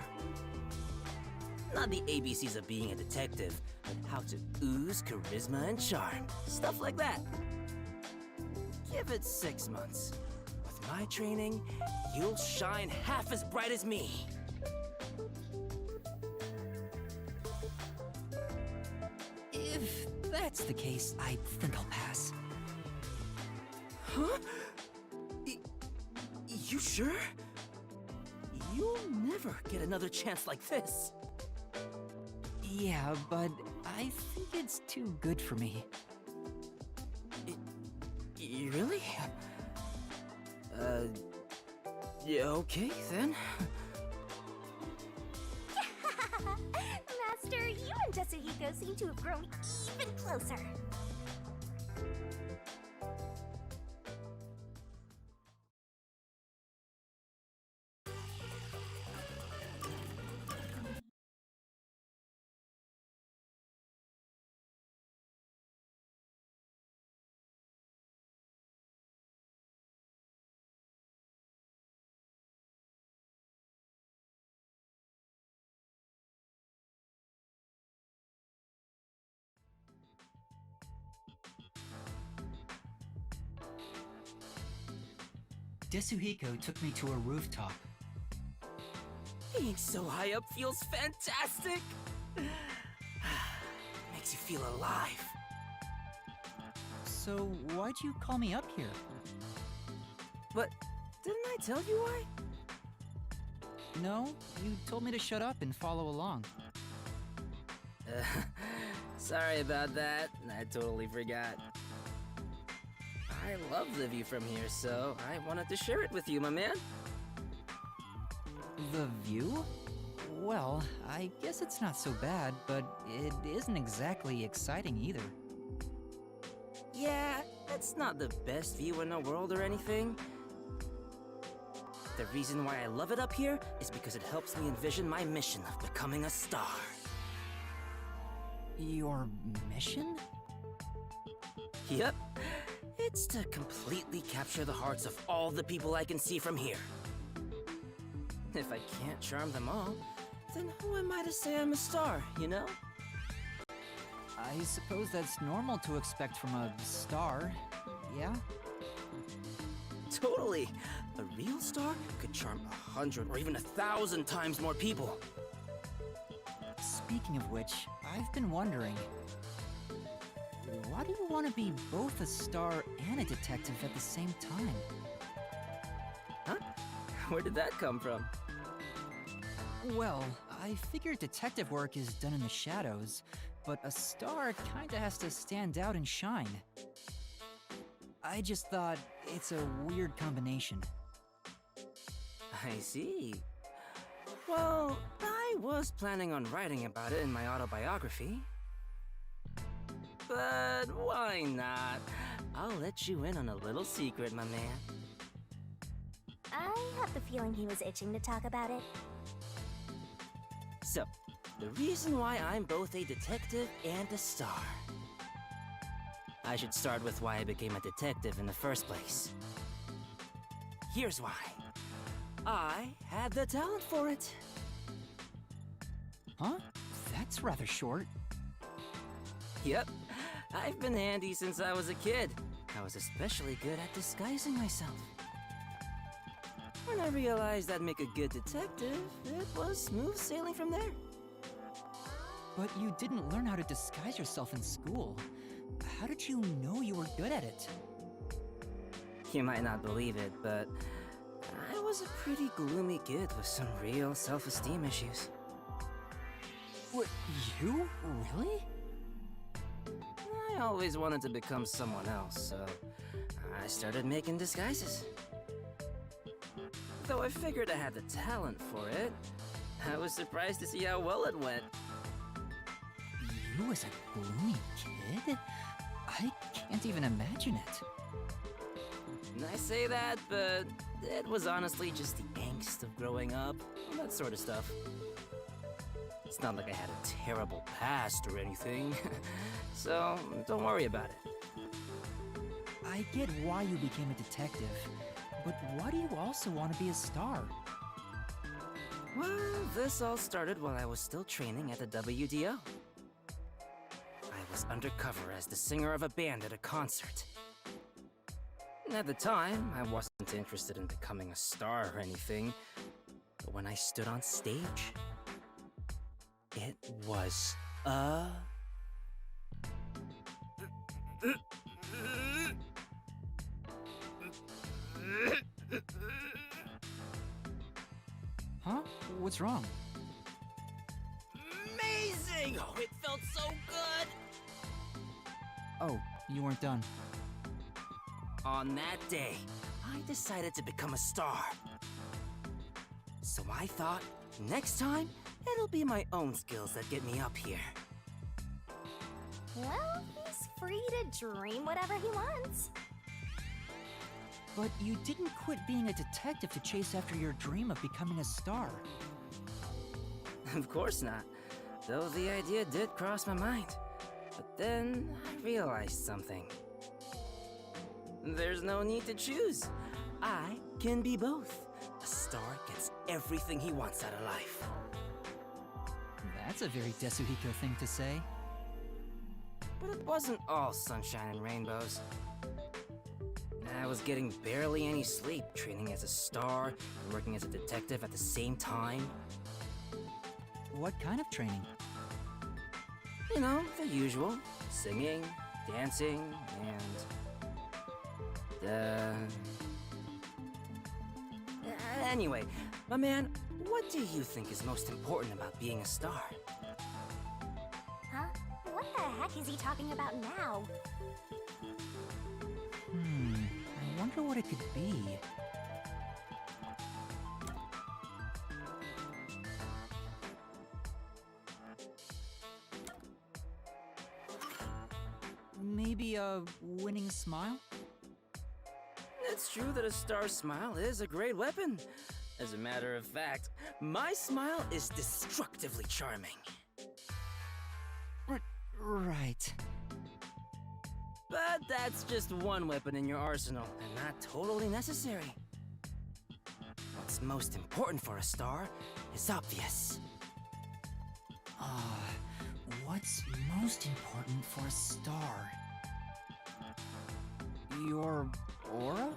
Not the ABCs of being a detective, but how to ooze charisma and charm. Stuff like that. Give it 6 months. With my training, you'll shine half as bright as me. If that's the case, I think I'll pass. Huh? You sure? You'll never get another chance like this. Yeah, but I think it's too good for me. Really? Yeah, okay then. Master, you and Tetsuhiko seem to have grown even closer. Tetsuhiko took me to a rooftop. Being so high up feels fantastic! Makes you feel alive. So, why'd you call me up here? But didn't I tell you why? No, you told me to shut up and follow along. Sorry about that. I totally forgot. I love the view from here, so I wanted to share it with you, my man. The view? Well, I guess it's not so bad, but it isn't exactly exciting either. Yeah, it's not the best view in the world or anything. The reason why I love it up here is because it helps me envision my mission of becoming a star. Your mission? Yep. It's to completely capture the hearts of all the people I can see from here. If I can't charm them all, then who am I to say I'm a star, you know? I suppose that's normal to expect from a star, yeah? Totally! A real star could charm 100 or even 1,000 times more people. Speaking of which, I've been wondering, why do you want to be both a star and a detective at the same time? Huh? Where did that come from? Well, I figure detective work is done in the shadows, but a star kinda has to stand out and shine. I just thought it's a weird combination. I see. Well, I was planning on writing about it in my autobiography. But why not? I'll let you in on a little secret, my man. I have the feeling he was itching to talk about it. So, the reason why I'm both a detective and a star. I should start with why I became a detective in the first place. Here's why. I had the talent for it. Huh? That's rather short. Yep, I've been handy since I was a kid. I was especially good at disguising myself. When I realized I'd make a good detective, it was smooth sailing from there. But you didn't learn how to disguise yourself in school. How did you know you were good at it? You might not believe it, but I was a pretty gloomy kid with some real self-esteem issues. What, you? Really? I always wanted to become someone else, so I started making disguises. Though I figured I had the talent for it, I was surprised to see how well it went. You as a gloomy kid? I can't even imagine it. And I say that, but it was honestly just the angst of growing up, that sort of stuff. It's not like I had a terrible past or anything, so don't worry about it. I get why you became a detective, but why do you also want to be a star? Well, this all started while I was still training at the WDO. I was undercover as the singer of a band at a concert. At the time, I wasn't interested in becoming a star or anything, but when I stood on stage, it was Huh? What's wrong? amazing! Oh, it felt so good! Oh, you weren't done. On that day, I decided to become a star. So I thought, next time, it'll be my own skills that get me up here. Well, he's free to dream whatever he wants. But you didn't quit being a detective to chase after your dream of becoming a star. Of course not, though the idea did cross my mind. But then I realized something. There's no need to choose. I can be both. A star gets everything he wants out of life. That's a very Desuhiko thing to say. But it wasn't all sunshine and rainbows. I was getting barely any sleep, training as a star and working as a detective at the same time. What kind of training? You know, the usual. Singing, dancing, and... Anyway, my man, what do you think is most important about being a star? Huh? What the heck is he talking about now? I wonder what it could be. Maybe a winning smile? It's true that a star smile is a great weapon. As a matter of fact, my smile is destructively charming. Right. But that's just one weapon in your arsenal, and not totally necessary. What's most important for a star is obvious. What's most important for a star? Your aura?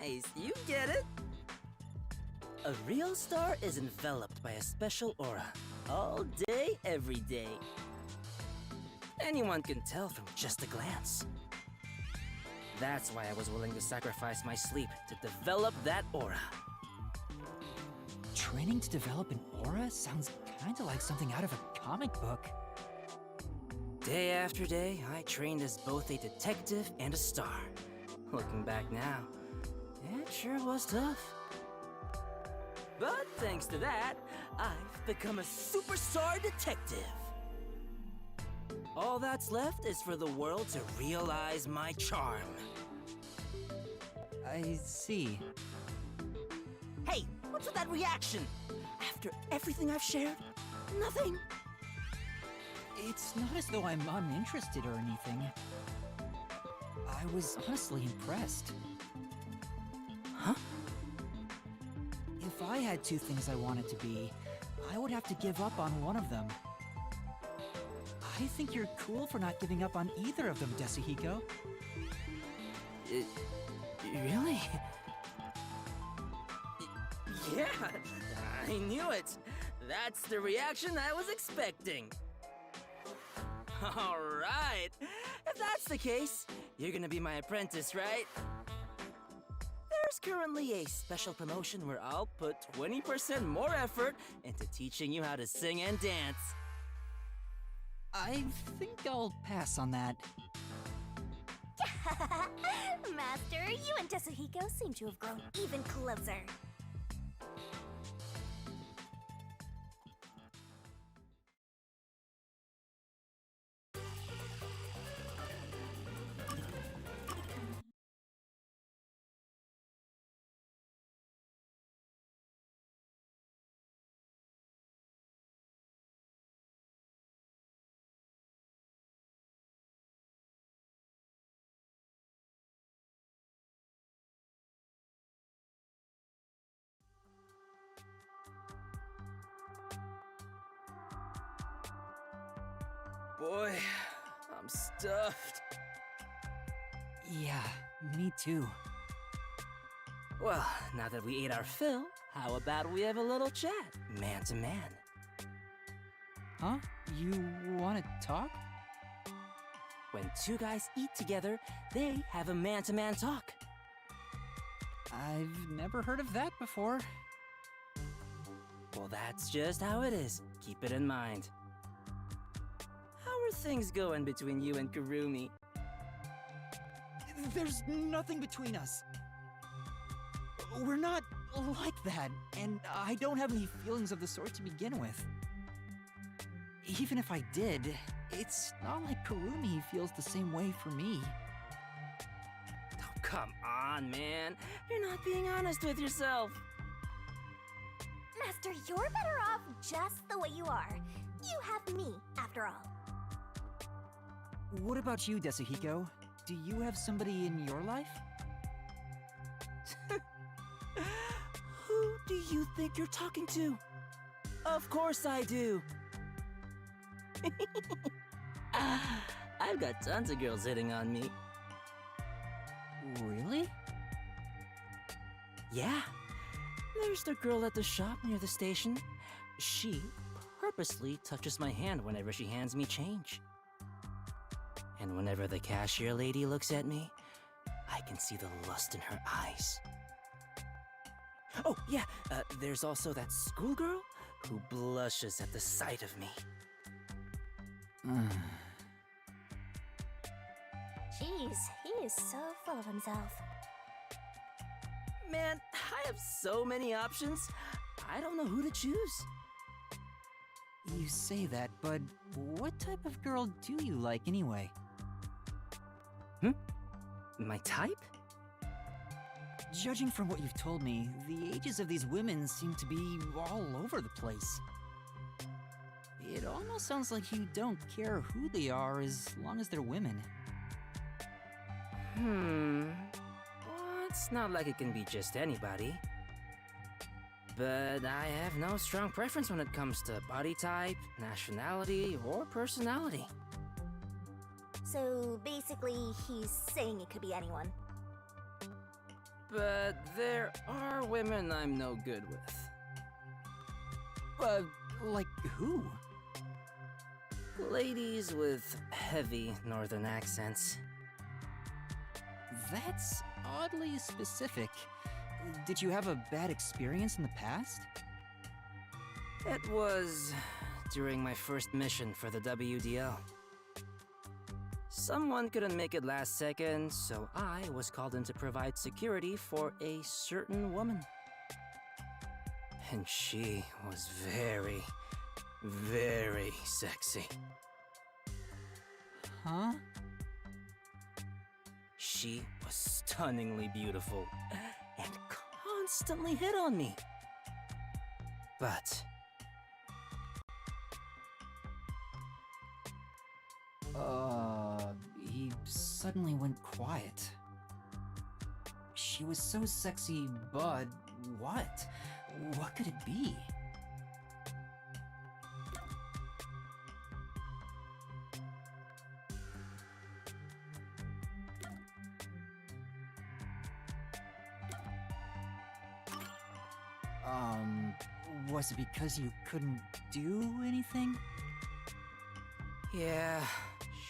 Nice, you get it. A real star is enveloped by a special aura. All day, every day. Anyone can tell from just a glance. That's why I was willing to sacrifice my sleep to develop that aura. Training to develop an aura sounds kinda like something out of a comic book. Day after day, I trained as both a detective and a star. Looking back now, it sure was tough. But thanks to that, I've become a superstar detective. All that's left is for the world to realize my charm. I see. Hey, what's with that reaction? After everything I've shared, nothing? It's not as though I'm uninterested or anything. I was honestly impressed. Huh? If I had two things I wanted to be, I would have to give up on one of them. I think you're cool for not giving up on either of them, Desuhiko. Really? Yeah, I knew it. That's the reaction I was expecting. All right. If that's the case, you're gonna be my apprentice, right? There's currently a special promotion where I'll put 20% more effort into teaching you how to sing and dance. I think I'll pass on that. Master, you and Desuhiko seem to have grown even closer. Boy, I'm stuffed. Yeah, me too. Well, now that we ate our fill, how about we have a little chat, man to man? Huh? You wanna talk? When two guys eat together, they have a man-to-man talk. I've never heard of that before. Well, that's just how it is. Keep it in mind. How are things going between you and Kurumi? There's nothing between us. We're not like that, and I don't have any feelings of the sort to begin with. Even if I did, it's not like Kurumi feels the same way for me. Oh, come on, man. You're not being honest with yourself. Master, you're better off just the way you are. You have me, after all. What about you, Desuhiko? Do you have somebody in your life? Who do you think you're talking to? Of course I do. I've got tons of girls hitting on me. Really? Yeah. There's the girl at the shop near the station. She purposely touches my hand whenever she hands me change. And whenever the cashier lady looks at me, I can see the lust in her eyes. Oh, yeah, there's also that schoolgirl who blushes at the sight of me. Jeez, he is so full of himself. Man, I have so many options. I don't know who to choose. You say that, but what type of girl do you like anyway? My type? Judging from what you've told me, the ages of these women seem to be all over the place. It almost sounds like you don't care who they are as long as they're women. Well, it's not like it can be just anybody. But I have no strong preference when it comes to body type, nationality, or personality. So basically, he's saying it could be anyone. But there are women I'm no good with. Like who? Ladies with heavy northern accents. That's oddly specific. Did you have a bad experience in the past? It was during my first mission for the WDL. Someone couldn't make it last second, so I was called in to provide security for a certain woman. And she was very, very sexy. Huh? She was stunningly beautiful and constantly hit on me. But he suddenly went quiet. She was so sexy, but what? What could it be? Was it because you couldn't do anything? yeah,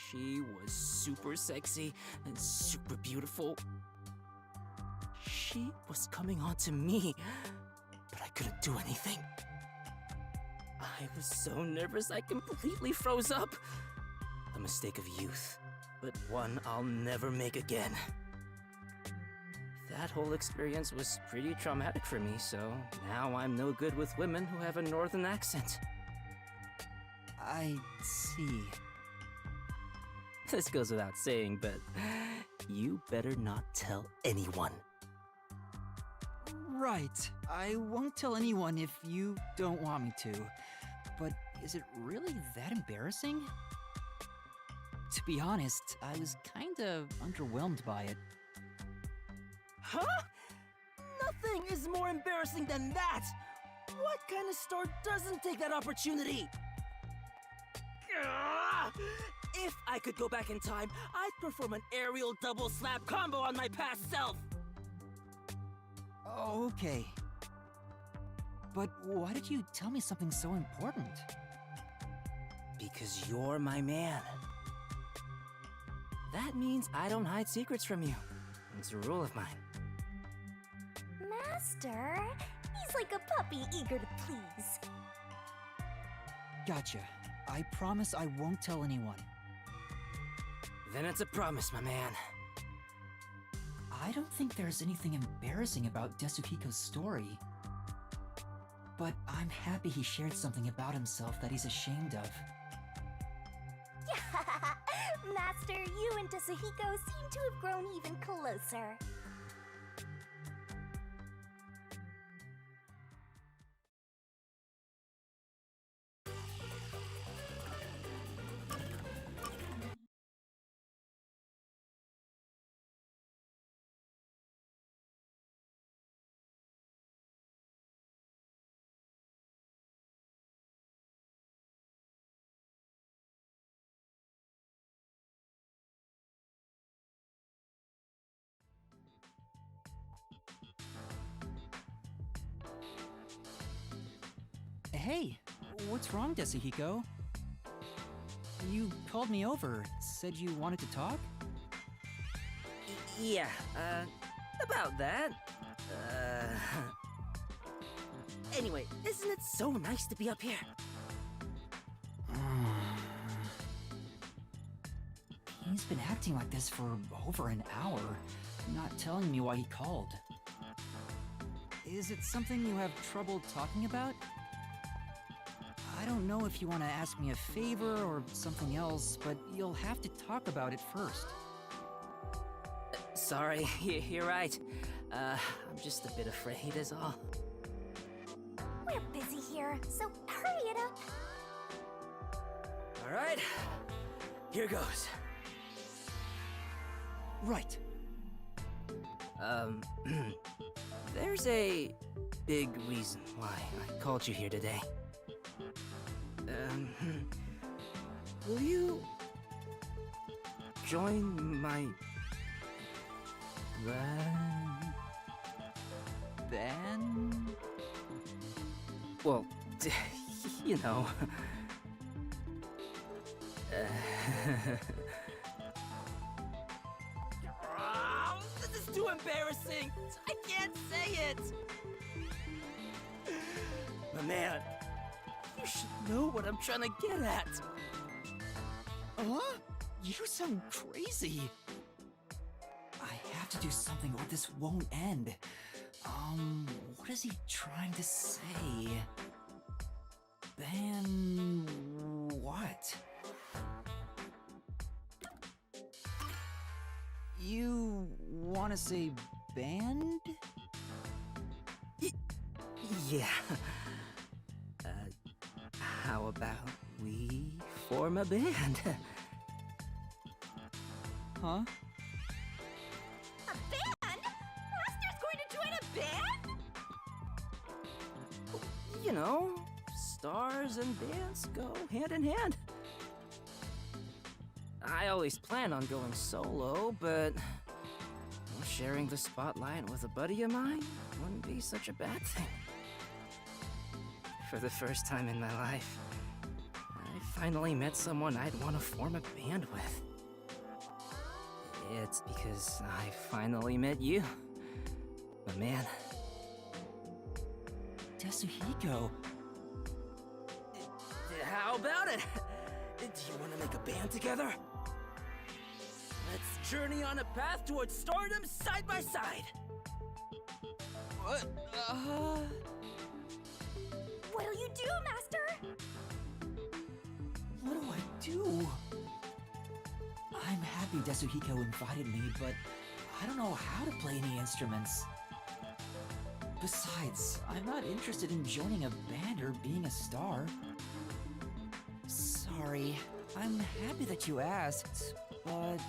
she was super sexy and super beautiful. She was coming on to me, but I couldn't do anything. I was so nervous I completely froze up. A mistake of youth, but one I'll never make again. That whole experience was pretty traumatic for me, so now I'm no good with women who have a northern accent. I see. This goes without saying, but you better not tell anyone. Right. I won't tell anyone if you don't want me to. But is it really that embarrassing? To be honest, I was kinda underwhelmed by it. Huh? Nothing is more embarrassing than that! What kind of store doesn't take that opportunity? Ugh! If I could go back in time, I'd perform an aerial double slap combo on my past self! Oh, okay. But why did you tell me something so important? Because you're my man. That means I don't hide secrets from you. It's a rule of mine. Master, he's like a puppy eager to please. Gotcha. I promise I won't tell anyone. Then it's a promise, my man. I don't think there's anything embarrassing about Desuhiko's story. But I'm happy he shared something about himself that he's ashamed of. Master, you and Desuhiko seem to have grown even closer. Hey, what's wrong, Desuhiko? You called me over, said you wanted to talk? Yeah, about that. Anyway, isn't it so nice to be up here? He's been acting like this for over an hour, not telling me why he called. Is it something you have trouble talking about? I don't know if you want to ask me a favor or something else, but you'll have to talk about it first. Sorry, you're right. I'm just a bit afraid is all. We're busy here, so hurry it up. Alright, here goes. Right. There's a big reason why I called you here today. Will you join my Then... well, you know. Oh, this is too embarrassing. I can't say it. But man, you should know what I'm trying to get at. Huh? You sound crazy. I have to do something or this won't end. What is he trying to say? Then... what? You wanna say band? Yeah. How about we form a band? Huh? A band? Master's going to join a band? You know, stars and bands go hand in hand. I always plan on going solo, but sharing the spotlight with a buddy of mine wouldn't be such a bad thing. For the first time in my life, I finally met someone I'd want to form a band with. It's because I finally met you, my man. Desuhiko. How about it? Do you want to make a band together? Let's journey on a path towards stardom side by side. What? What'll you do, Master? What do I do? I'm happy Desuhiko invited me, but I don't know how to play any instruments. Besides, I'm not interested in joining a band or being a star. Sorry, I'm happy that you asked, but...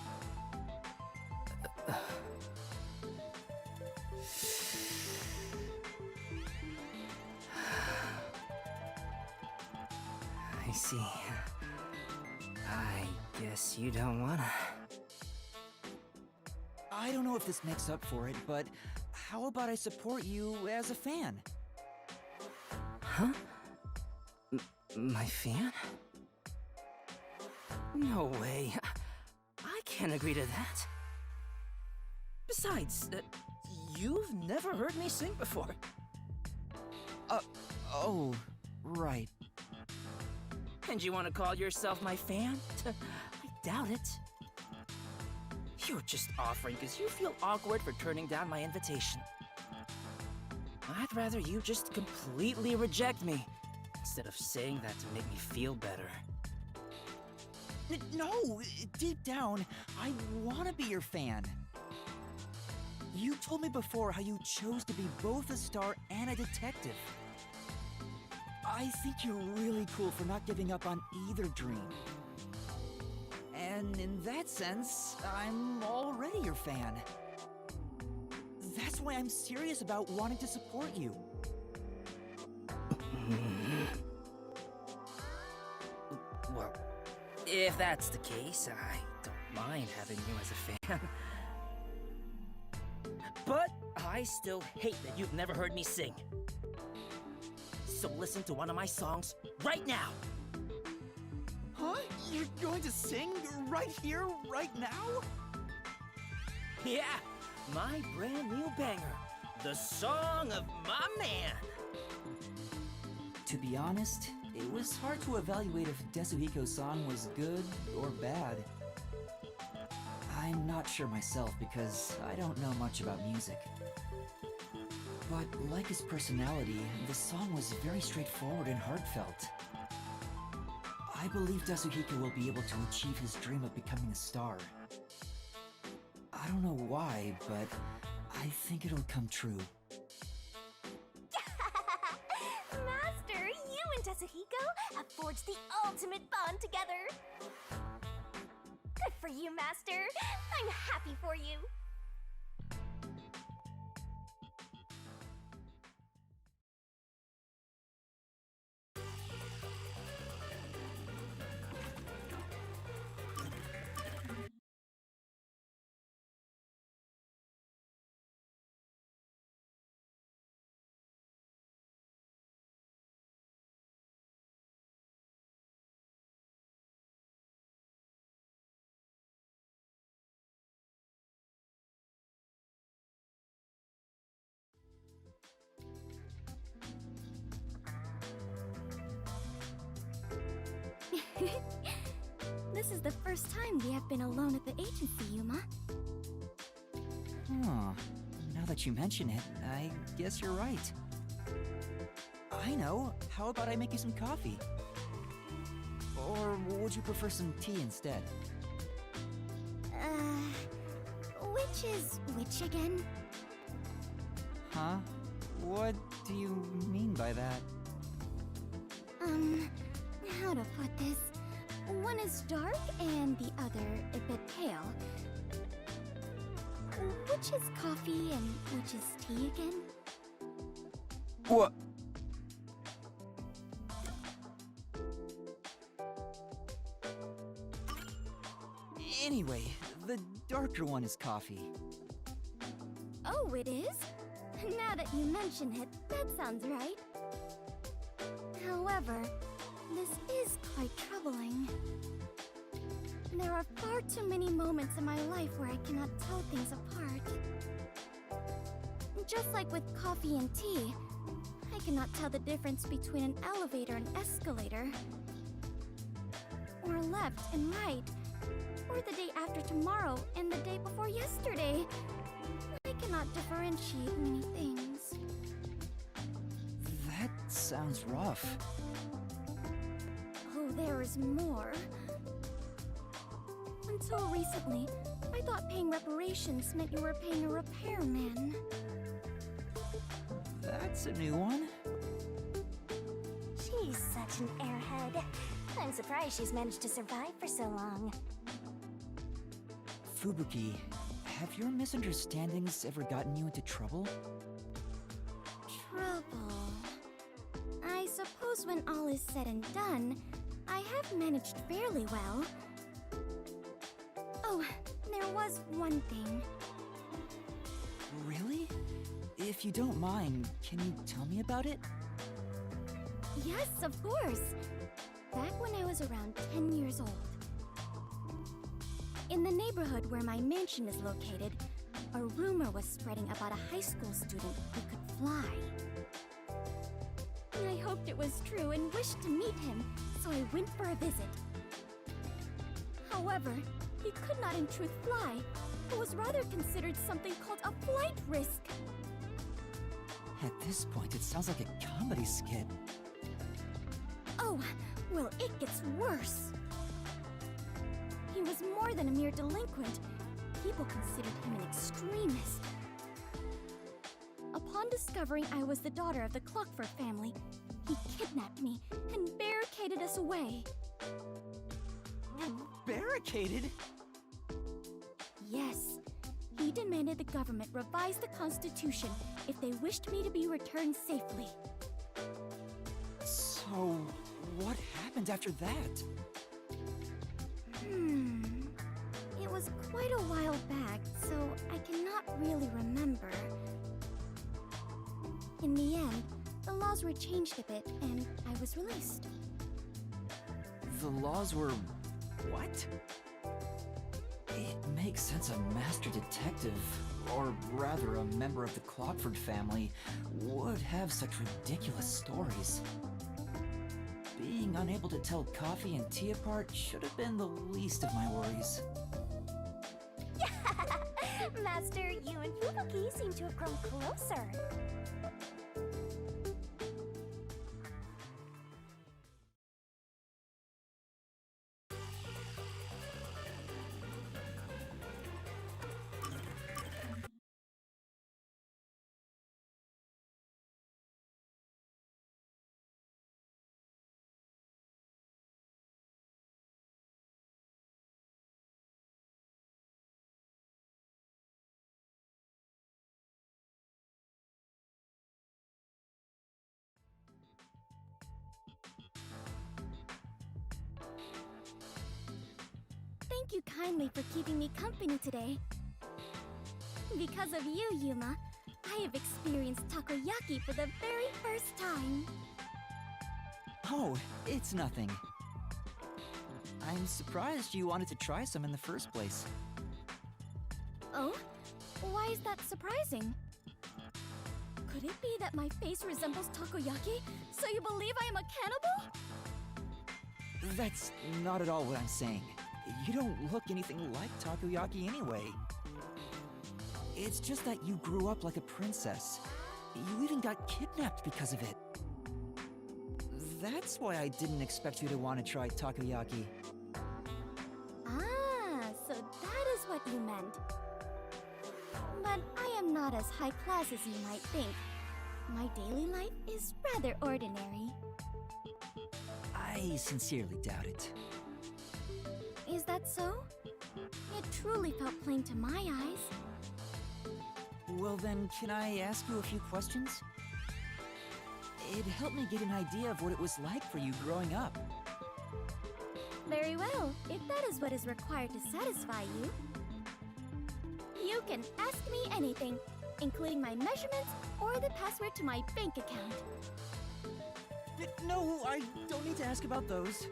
I see. I guess you don't wanna. I don't know if this makes up for it, but how about I support you as a fan? Huh? My fan? No way. I can't agree to that. Besides, you've never heard me sing before. Oh, right. And you want to call yourself my fan? I doubt it. You're just offering because you feel awkward for turning down my invitation. I'd rather you just completely reject me instead of saying that to make me feel better. No, deep down, I want to be your fan. You told me before how you chose to be both a star and a detective. I think you're really cool for not giving up on either dream. And in that sense, I'm already your fan. That's why I'm serious about wanting to support you. Well, if that's the case, I don't mind having you as a fan. But I still hate that you've never heard me sing. So listen to one of my songs right now. Huh? You're going to sing right here, right now? Yeah, my brand new banger, the song of my man. To be honest, it was hard to evaluate if Desuhiko's song was good or bad. I'm not sure myself because I don't know much about music. But like his personality, the song was very straightforward and heartfelt. I believe Desuhiko will be able to achieve his dream of becoming a star. I don't know why, but I think it'll come true. Master, you and Desuhiko have forged the ultimate bond together. Good for you, Master. I'm happy for you. This is the first time we have been alone at the agency, Yuma. Huh. Now that you mention it, I guess you're right. I know. How about I make you some coffee? Or would you prefer some tea instead? Which is which again? Huh? What do you mean by that? How to put this? One is dark and the other a bit pale. Which is coffee and which is tea again? What? Anyway, the darker one is coffee. Oh, it is? Now that you mention it, that sounds right. However, this is quite troubling. There are far too many moments in my life where I cannot tell things apart. Just like with coffee and tea, I cannot tell the difference between an elevator and escalator, or left and right, or the day after tomorrow and the day before yesterday. I cannot differentiate many things. That sounds rough. Oh, there is more. Until recently, I thought paying reparations meant you were paying a repairman. That's a new one. She's such an airhead. I'm surprised she's managed to survive for so long. Fubuki, have your misunderstandings ever gotten you into trouble? Trouble. I suppose when all is said and done, I have managed fairly well. Oh, there was one thing. Really? If you don't mind, can you tell me about it? Yes, of course. Back when I was around 10 years old. In the neighborhood where my mansion is located, a rumor was spreading about a high school student who could fly. I hoped it was true and wished to meet him, so I went for a visit. However, he could not in truth fly, but was rather considered something called a flight risk. At this point, it sounds like a comedy skit. Oh, well, it gets worse. He was more than a mere delinquent. People considered him an extremist. Upon discovering I was the daughter of the Clockford family, he kidnapped me and barricaded us away. Barricaded? Yes, he demanded the government revise the Constitution if they wished me to be returned safely. So, what happened after that? It was quite a while back, so I cannot really remember. In the end, the laws were changed a bit, and I was released. The laws were... what? It makes sense a master detective, or rather a member of the Clockford family, would have such ridiculous stories. Being unable to tell coffee and tea apart should have been the least of my worries. Master, you and Fubuki seem to have grown closer. Thank you kindly for keeping me company today. Because of you, Yuma, I have experienced takoyaki for the very first time. Oh, it's nothing. I'm surprised you wanted to try some in the first place. Oh? Why is that surprising? Could it be that my face resembles takoyaki, so you believe I am a cannibal? That's not at all what I'm saying. You don't look anything like takoyaki anyway. It's just that you grew up like a princess. You even got kidnapped because of it. That's why I didn't expect you to want to try takoyaki. Ah, so that is what you meant. But I am not as high class as you might think. My daily life is rather ordinary. I sincerely doubt it. Is that so? It truly felt plain to my eyes. Well then, can I ask you a few questions? It helped me get an idea of what it was like for you growing up. Very well, if that is what is required to satisfy you. You can ask me anything, including my measurements or the password to my bank account. No, I don't need to ask about those.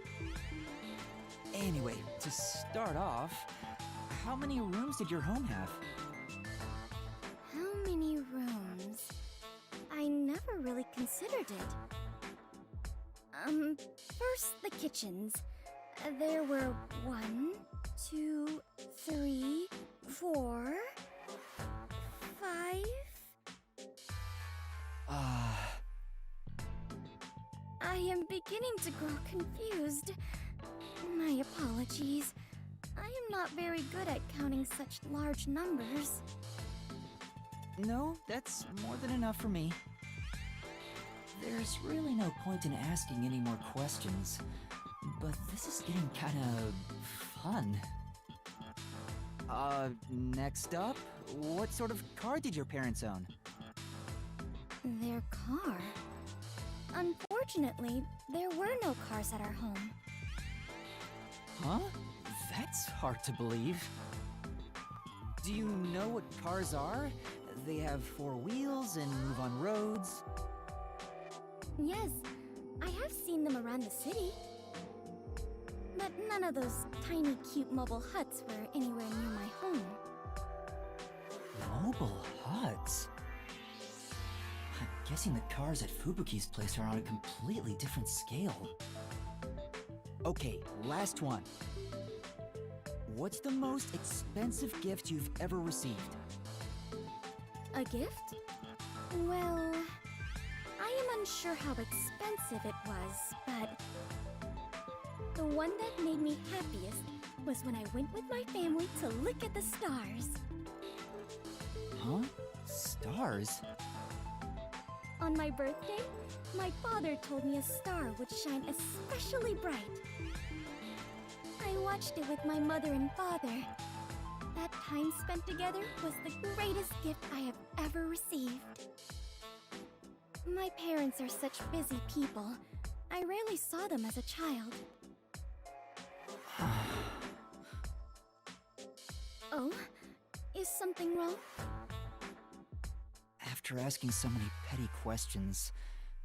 Anyway, to start off, how many rooms did your home have? How many rooms? I never really considered it. First the kitchens. There were 1, 2, 3, 4, 5. I am beginning to grow confused. My apologies. I am not very good at counting such large numbers. No, that's more than enough for me. There's really no point in asking any more questions, but this is getting kinda fun. Next up, what sort of car did your parents own? Their car? Unfortunately, there were no cars at our home. Huh? That's hard to believe. Do you know what cars are? They have 4 wheels and move on roads. Yes, I have seen them around the city. But none of those tiny, cute mobile huts were anywhere near my home. Mobile huts? I'm guessing the cars at Fubuki's place are on a completely different scale. Okay, last one. What's the most expensive gift you've ever received? A gift? Well, I am unsure how expensive it was, but the one that made me happiest was when I went with my family to look at the stars. Huh? Stars? On my birthday, my father told me a star would shine especially bright. I watched it with my mother and father. That time spent together was the greatest gift I have ever received. My parents are such busy people. I rarely saw them as a child. Oh? Is something wrong? After asking so many petty questions,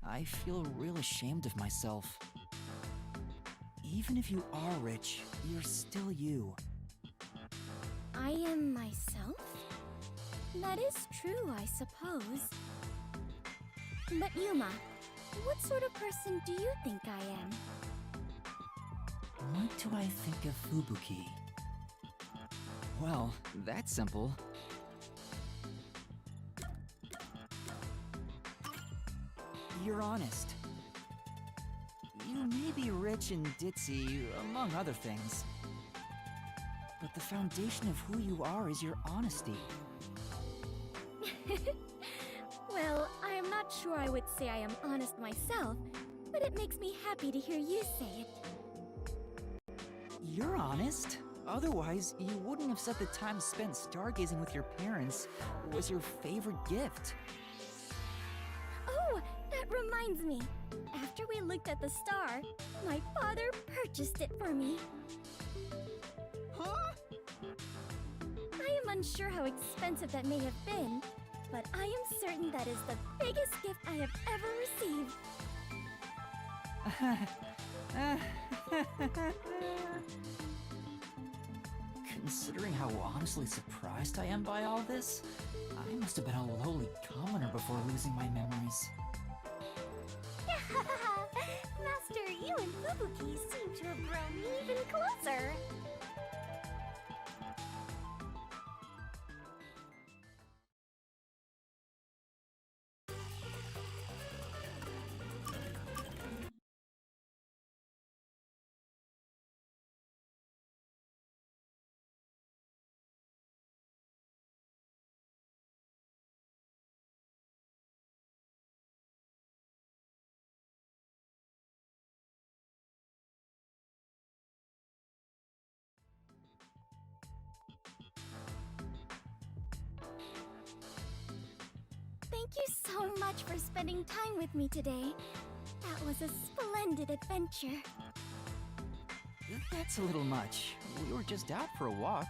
I feel real ashamed of myself. Even if you are rich, you're still you. I am myself? That is true, I suppose. But Yuma, what sort of person do you think I am? What do I think of Fubuki? Well, that's simple. You're honest. You may be rich and ditzy, among other things. But the foundation of who you are is your honesty. Well, I am not sure I would say I am honest myself, but it makes me happy to hear you say it. You're honest. Otherwise, you wouldn't have said the time spent stargazing with your parents was your favorite gift. Oh, that reminds me. After we looked at the star, my father purchased it for me. Huh? I am unsure how expensive that may have been, but I am certain that is the biggest gift I have ever received. Considering how honestly surprised I am by all this, I must have been a lowly commoner before losing my memories. Master, you and Fubuki seem to have grown even closer. Thank you so much for spending time with me today. That was a splendid adventure. That's a little much. We were just out for a walk.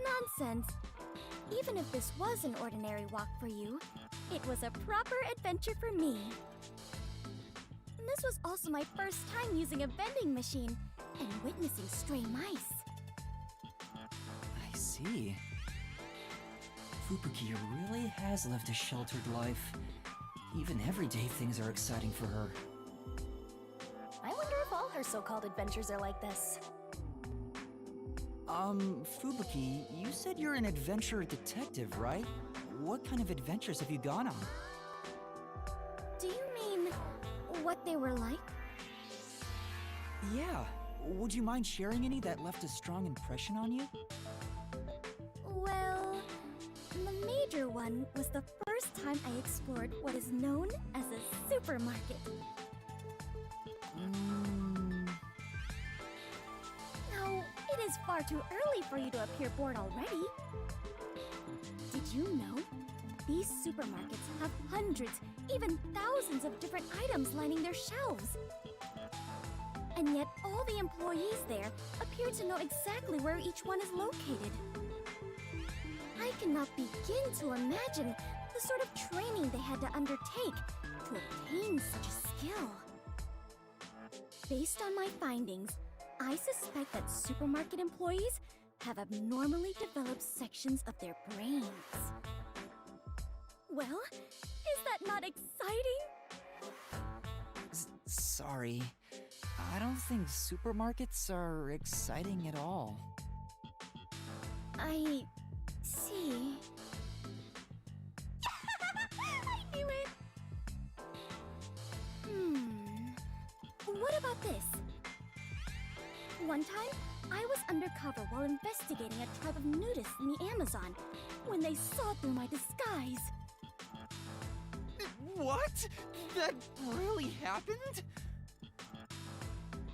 Nonsense. Even if this was an ordinary walk for you, it was a proper adventure for me. This was also my first time using a vending machine and witnessing stray mice. I see. Fubuki really has lived a sheltered life. Even everyday things are exciting for her. I wonder if all her so-called adventures are like this. Fubuki, you said you're an adventure detective, right? What kind of adventures have you gone on? Do you mean what they were like? Yeah. Would you mind sharing any that left a strong impression on you? Well, the major one was the first time I explored what is known as a supermarket. Now, it is far too early for you to appear bored already. Did you know? These supermarkets have hundreds, even thousands of different items lining their shelves. And yet all the employees there appear to know exactly where each one is located. I cannot begin to imagine the sort of training they had to undertake to obtain such a skill. Based on my findings, I suspect that supermarket employees have abnormally developed sections of their brains. Well, is that not exciting? Sorry. I don't think supermarkets are exciting at all. I see. I knew it! What about this? One time, I was undercover while investigating a tribe of nudists in the Amazon when they saw through my disguise. What? That really happened?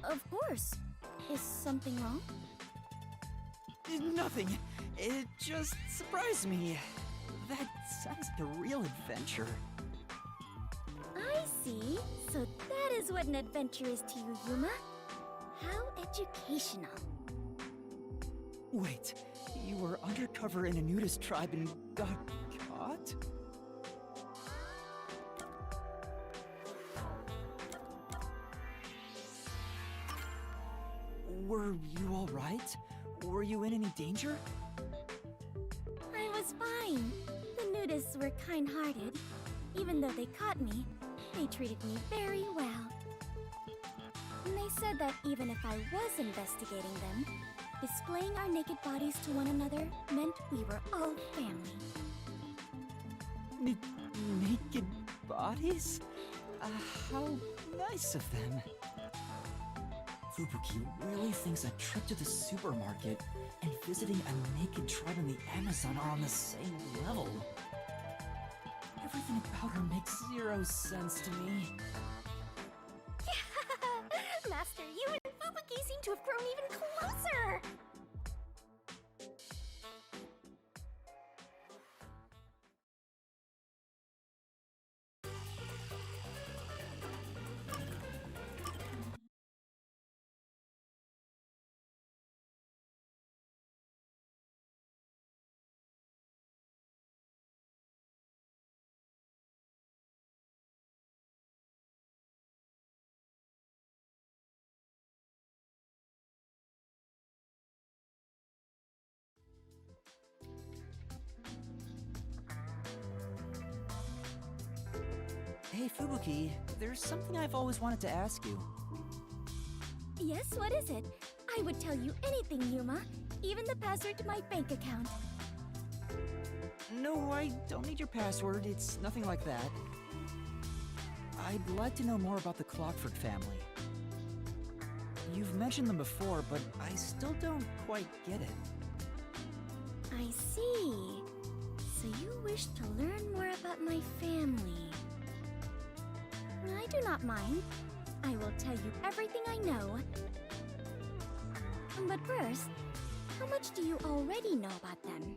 Of course. Is something wrong? Nothing. It just surprised me. That sounds like a real adventure. I see. So that is what an adventure is to you, Yuma. How educational. Wait, you were undercover in a nudist tribe and got caught? Were you alright? Were you in any danger? I was fine. The nudists were kind-hearted. Even though they caught me, they treated me very well. And they said that even if I was investigating them, displaying our naked bodies to one another meant we were all family. Naked bodies? How nice of them. Fubuki really thinks a trip to the supermarket and visiting a naked tribe in the Amazon are on the same level. Everything about her makes zero sense to me. Master, you and Fubuki seem to have grown even closer! Hey Fubuki, there's something I've always wanted to ask you. Yes, what is it? I would tell you anything, Yuma. Even the password to my bank account. No, I don't need your password. It's nothing like that. I'd like to know more about the Clockford family. You've mentioned them before, but I still don't quite get it. I see. So you wish to learn more about my family. I do not mind. I will tell you everything I know. But first, how much do you already know about them?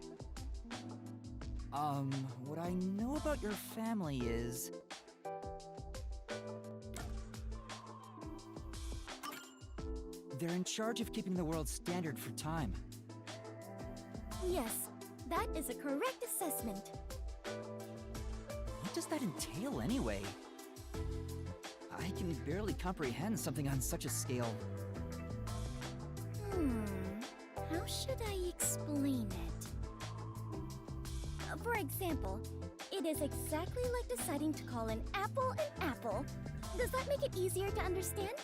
What I know about your family is... they're in charge of keeping the world standard for time. Yes, that is a correct assessment. What does that entail anyway? I can barely comprehend something on such a scale. How should I explain it? For example, it is exactly like deciding to call an apple an apple. Does that make it easier to understand?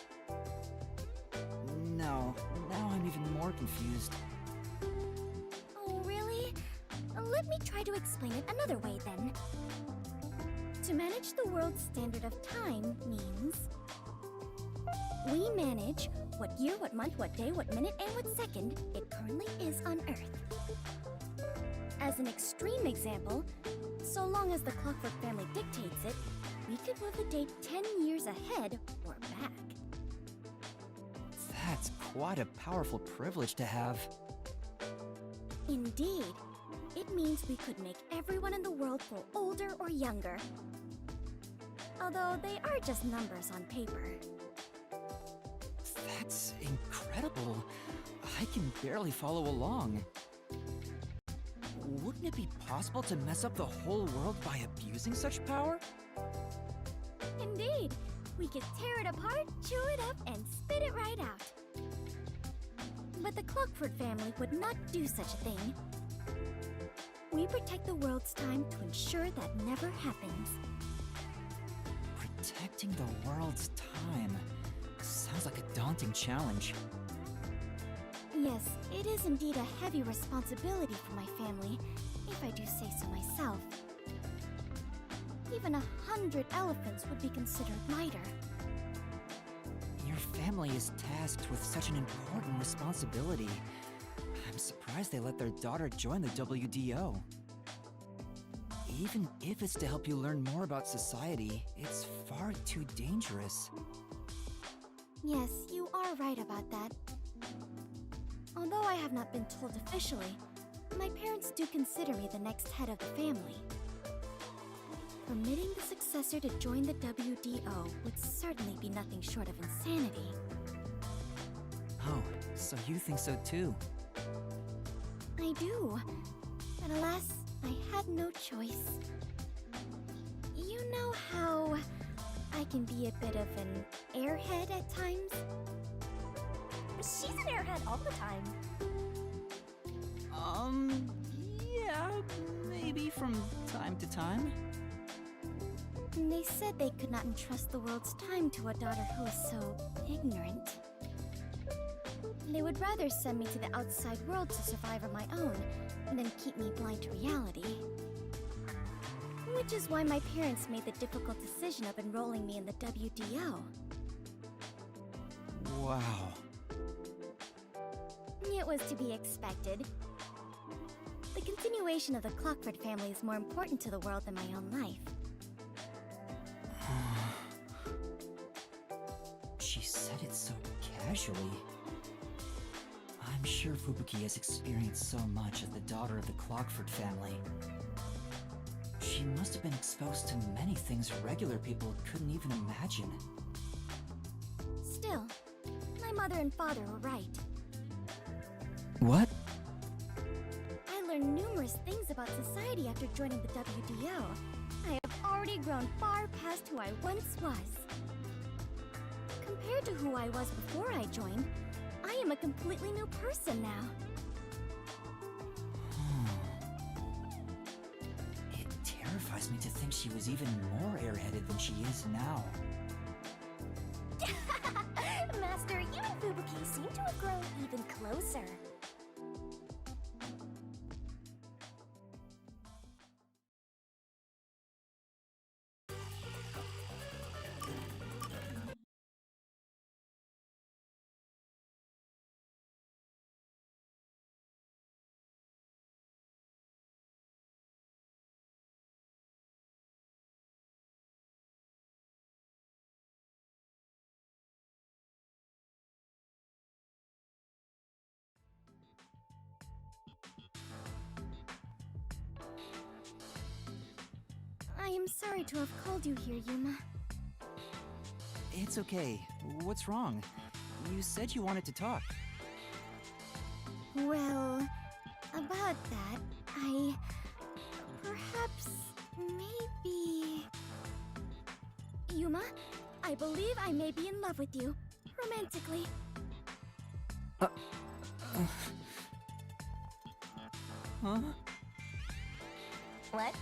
No, now I'm even more confused. Oh, really? Let me try to explain it another way then. To manage the world's standard of time means we manage what year, what month, what day, what minute, and what second it currently is on Earth. As an extreme example, so long as the Clockwork family dictates it, we could move the date 10 years ahead or back. That's quite a powerful privilege to have. Indeed. It means we could make everyone in the world feel older or younger. Although they are just numbers on paper. That's incredible. I can barely follow along. Wouldn't it be possible to mess up the whole world by abusing such power? Indeed. We could tear it apart, chew it up, and spit it right out. But the Clockford family would not do such a thing. We protect the world's time to ensure that never happens. Protecting the world's time. Sounds like a daunting challenge. Yes, it is indeed a heavy responsibility for my family, if I do say so myself. Even 100 elephants would be considered lighter. Your family is tasked with such an important responsibility. I'm surprised they let their daughter join the WDO. Even if it's to help you learn more about society, it's far too dangerous. Yes, you are right about that. Although I have not been told officially, my parents do consider me the next head of the family. Permitting the successor to join the WDO would certainly be nothing short of insanity. Oh, so you think so too? I do. But alas, I had no choice. You know how I can be a bit of an airhead at times? She's an airhead all the time. Yeah, maybe from time to time. They said they could not entrust the world's time to a daughter who is so ignorant. They would rather send me to the outside world to survive on my own than keep me blind to reality. Which is why my parents made the difficult decision of enrolling me in the WDO. Wow. It was to be expected. The continuation of the Clockford family is more important to the world than my own life. She said it so casually. I'm sure Fubuki has experienced so much as the daughter of the Clockford family. She must have been exposed to many things regular people couldn't even imagine. Still, my mother and father were right. What? I learned numerous things about society after joining the WDO. I have already grown far past who I once was. Compared to who I was before I joined, I am a completely new person now. It terrifies me to think she was even more airheaded than she is now. Master, you and Fubuki seem to have grown even closer. I am sorry to have called you here, Yuma. It's okay. What's wrong? You said you wanted to talk. Well, about that, perhaps, maybe... Yuma, I believe I may be in love with you, romantically. Huh? What?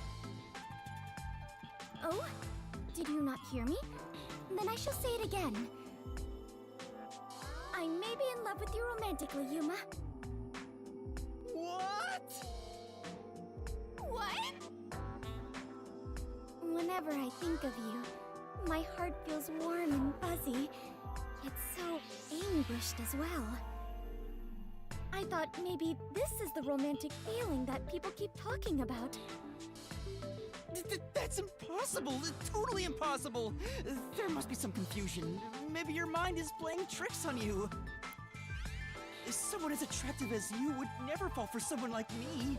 Oh? Did you not hear me? Then I shall say it again. I may be in love with you romantically, Yuma. What? What? Whenever I think of you, my heart feels warm and fuzzy. It's so anguished as well. I thought maybe this is the romantic feeling that people keep talking about. That's impossible! Totally impossible! There must be some confusion. Maybe your mind is playing tricks on you. Someone as attractive as you would never fall for someone like me.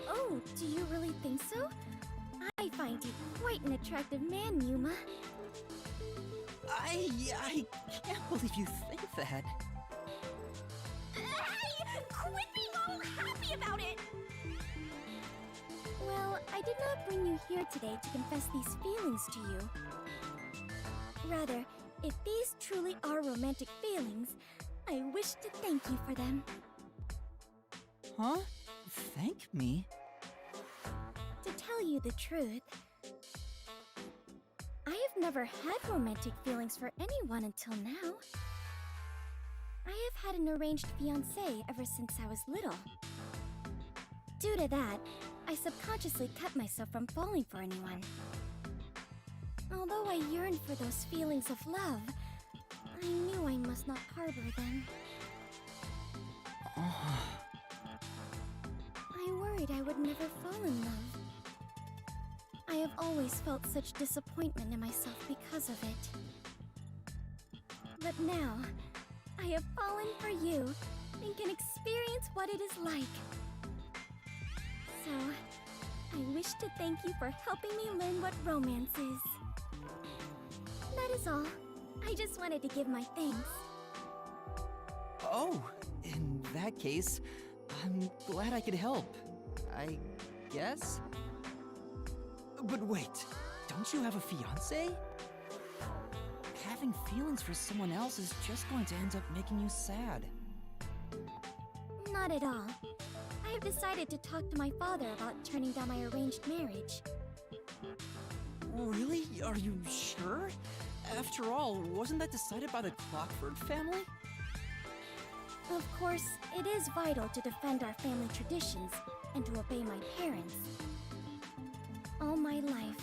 Oh, do you really think so? I find you quite an attractive man, Yuma. I can't believe you think that. Hey! Quit being all happy about it! Well, I did not bring you here today to confess these feelings to you. Rather, if these truly are romantic feelings, I wish to thank you for them. Huh? Thank me? To tell you the truth, I have never had romantic feelings for anyone until now. I have had an arranged fiancé ever since I was little. Due to that, I subconsciously kept myself from falling for anyone. Although I yearned for those feelings of love, I knew I must not harbor them. I worried I would never fall in love. I have always felt such disappointment in myself because of it. But now, I have fallen for you and can experience what it is like. So, I wish to thank you for helping me learn what romance is. That is all. I just wanted to give my thanks. Oh, in that case, I'm glad I could help. I guess? But wait, don't you have a fiancé? Having feelings for someone else is just going to end up making you sad. Not at all. I have decided to talk to my father about turning down my arranged marriage. Really? Are you sure? After all, wasn't that decided by the Clockford family? Of course, it is vital to defend our family traditions and to obey my parents. All my life,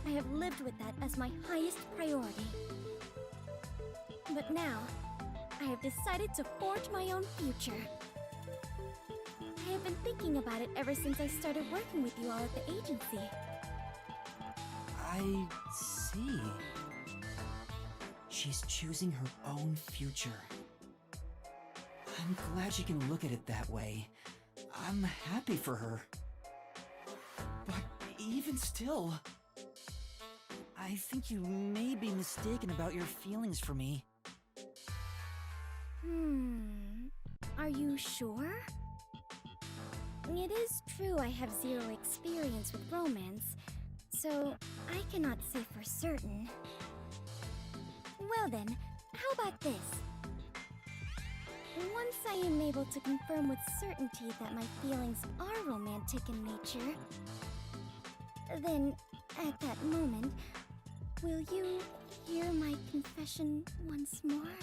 I have lived with that as my highest priority. But now, I have decided to forge my own future. I have been thinking about it ever since I started working with you all at the agency. I see. She's choosing her own future. I'm glad she can look at it that way. I'm happy for her. But even still, I think you may be mistaken about your feelings for me. Are you sure? It is true I have zero experience with romance, so I cannot say for certain. Well then, how about this? Once I am able to confirm with certainty that my feelings are romantic in nature, then, at that moment, will you hear my confession once more?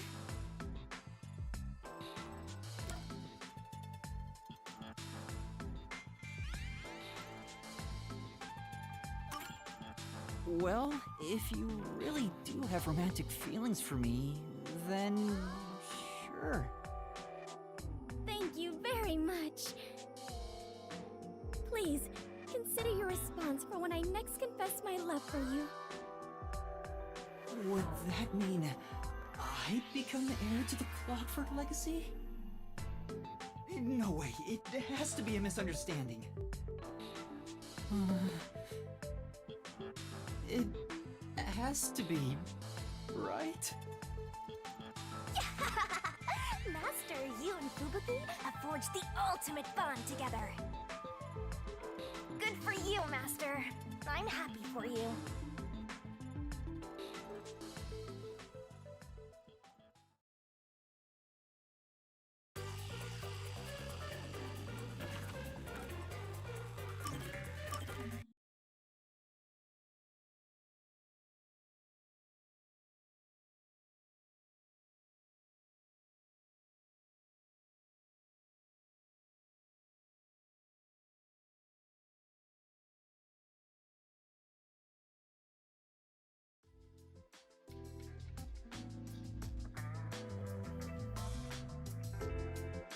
Well, if you really do have romantic feelings for me, then sure. Thank you very much. Please, consider your response for when I next confess my love for you. Would that mean I become the heir to the Clockford legacy? No way, it has to be a misunderstanding. It has to be, right? Master, you and Fubuki have forged the ultimate bond together. Good for you, Master. I'm happy for you.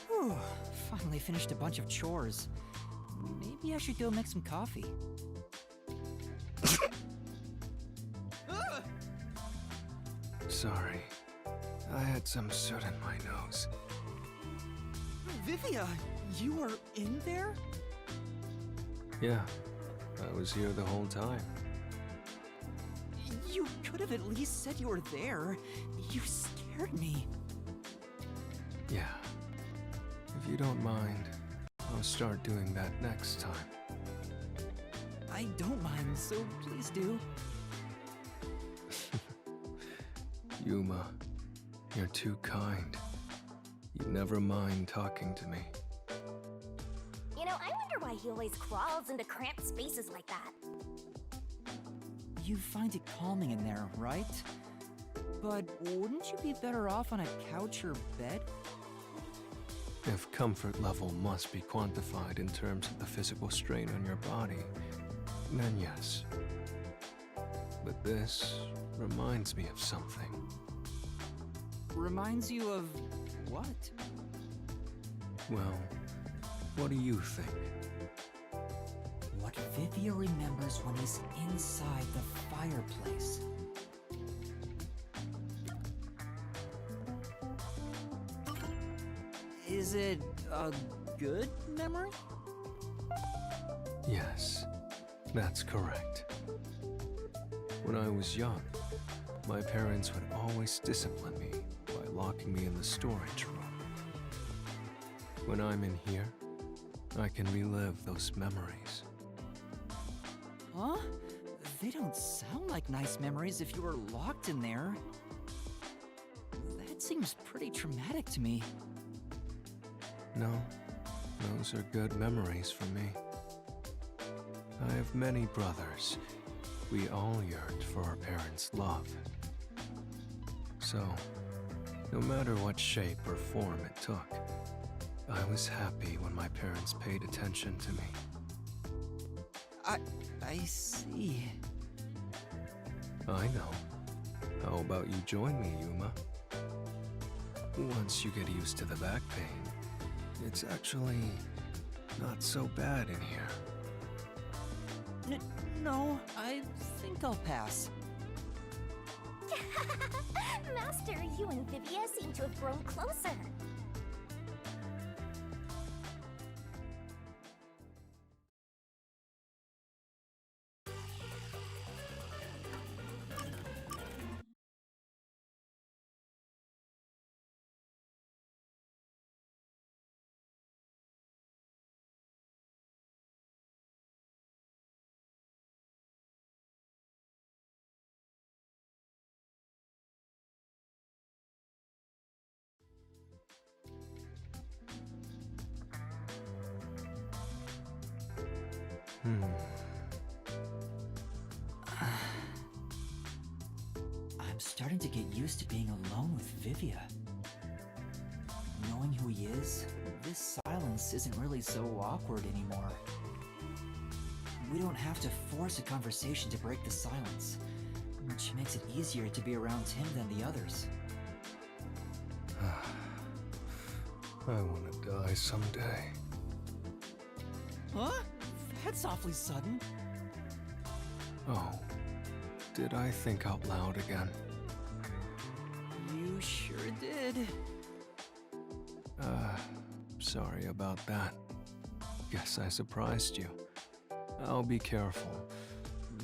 Whew, finally finished a bunch of chores. Maybe I should go make some coffee. Sorry. I had some soot in my nose. Vivia, you were in there? Yeah, I was here the whole time. You could have at least said you were there. You scared me. Yeah. If you don't mind, I'll start doing that next time. I don't mind, so please do. Yuma, you're too kind. You never mind talking to me. You know, I wonder why he always crawls into cramped spaces like that. You find it calming in there, right? But wouldn't you be better off on a couch or bed? If comfort level must be quantified in terms of the physical strain on your body, then yes. But this reminds me of something. Reminds you of what? Well, what do you think? What Vivia remembers when he's inside the fireplace. Is it a good memory? Yes, that's correct. When I was young, my parents would always discipline me by locking me in the storage room. When I'm in here, I can relive those memories. Huh? They don't sound like nice memories if you were locked in there. That seems pretty traumatic to me. No, those are good memories for me. I have many brothers. We all yearned for our parents' love. So, no matter what shape or form it took, I was happy when my parents paid attention to me. I see. I know. How about you join me, Yuma? Once you get used to the back pain, it's actually not so bad in here. No, I think I'll pass. Master, you and Vivia seem to have grown closer. I'm starting to get used to being alone with Vivia. Knowing who he is, this silence isn't really so awkward anymore. We don't have to force a conversation to break the silence, which makes it easier to be around him than the others. I want to die someday. Huh? That's awfully sudden. Oh, did I think out loud again? You sure did. Sorry about that. Guess I surprised you. I'll be careful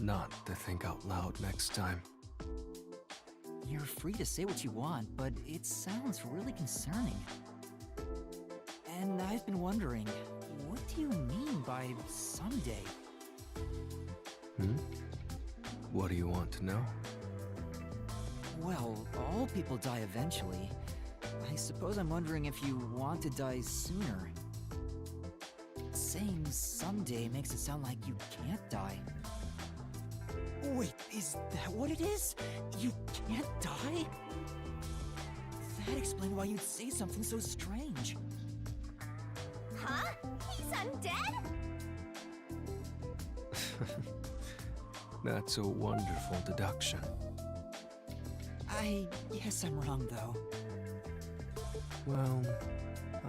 not to think out loud next time. You're free to say what you want, but it sounds really concerning. And I've been wondering, what do you mean by someday? What do you want to know? Well, all people die eventually. I suppose I'm wondering if you want to die sooner. Saying someday makes it sound like you can't die. Wait, is that what it is? You can't die? That explains why you'd say something so strange. Huh? He's undead? That's a wonderful deduction. I guess I'm wrong, though. Well,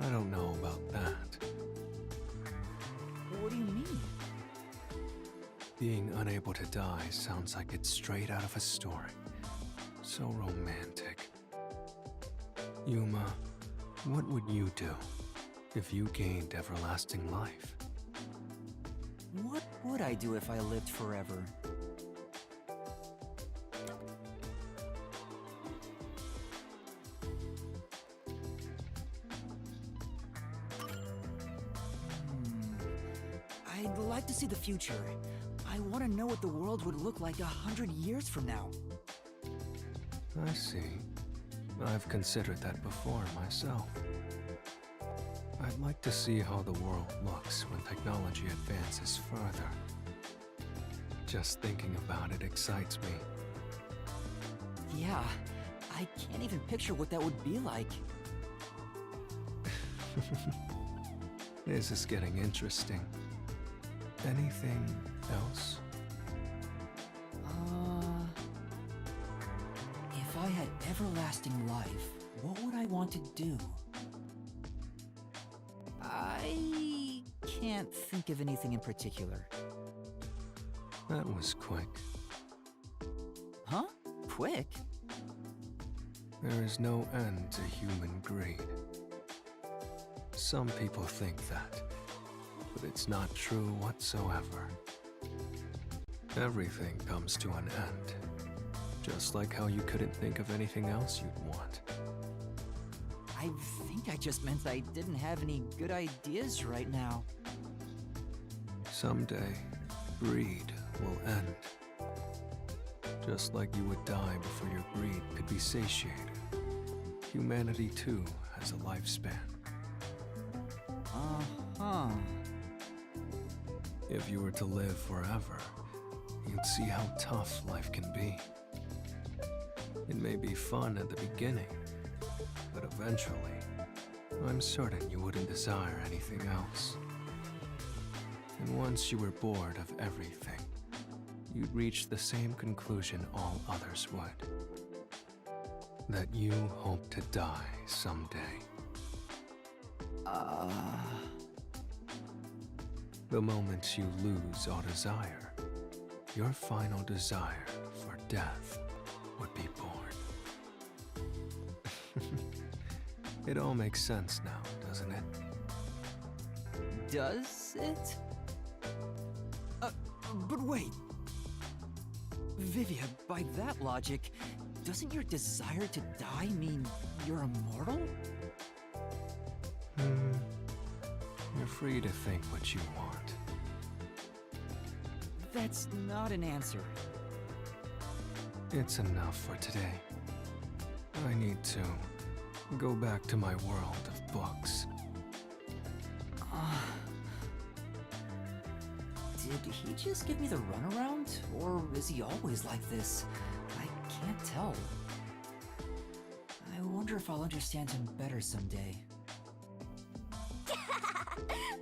I don't know about that. What do you mean? Being unable to die sounds like it's straight out of a story. So romantic. Yuma, what would you do if you gained everlasting life? What would I do if I lived forever? I'd like to see the future. I want to know what the world would look like 100 years from now. I see. I've considered that before myself. I'd like to see how the world looks when technology advances further. Just thinking about it excites me. Yeah, I can't even picture what that would be like. This is getting interesting. Anything else? If I had everlasting life, what would I want to do? I can't think of anything in particular. That was quick. Huh? Quick? There is no end to human greed. Some people think that, but it's not true whatsoever. Everything comes to an end, just like how you couldn't think of anything else you'd want. I think I just meant I didn't have any good ideas right now. Someday, greed will end. Just like you would die before your greed could be satiated. Humanity too has a lifespan. Uh-huh. If you were to live forever, you'd see how tough life can be. It may be fun at the beginning, but eventually, I'm certain you wouldn't desire anything else. And once you were bored of everything, you'd reach the same conclusion all others would. That you hope to die someday. The moment you lose all desire, your final desire for death would be born. It all makes sense now, doesn't it? Does it? But wait! Vivia, by that logic, doesn't your desire to die mean you're immortal? You're free to think what you want. That's not an answer. It's enough for today. I need to go back to my world of books. Did he just give me the runaround? Or is he always like this? I can't tell. I wonder if I'll understand him better someday.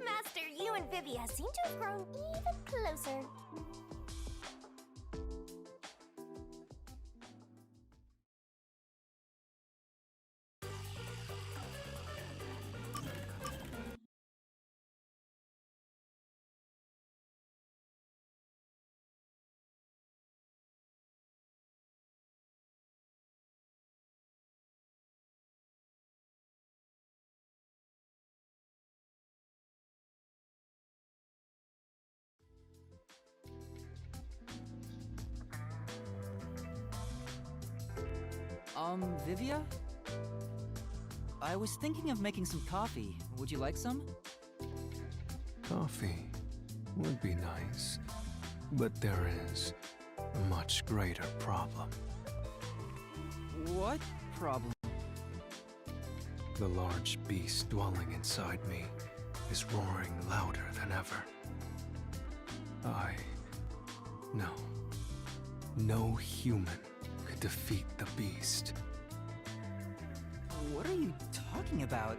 Master, you and Vivia seem to have grown even closer. Vivia? I was thinking of making some coffee. Would you like some? Coffee would be nice, but there is a much greater problem. What problem? The large beast dwelling inside me is roaring louder than ever. No human could defeat the beast. What are you talking about?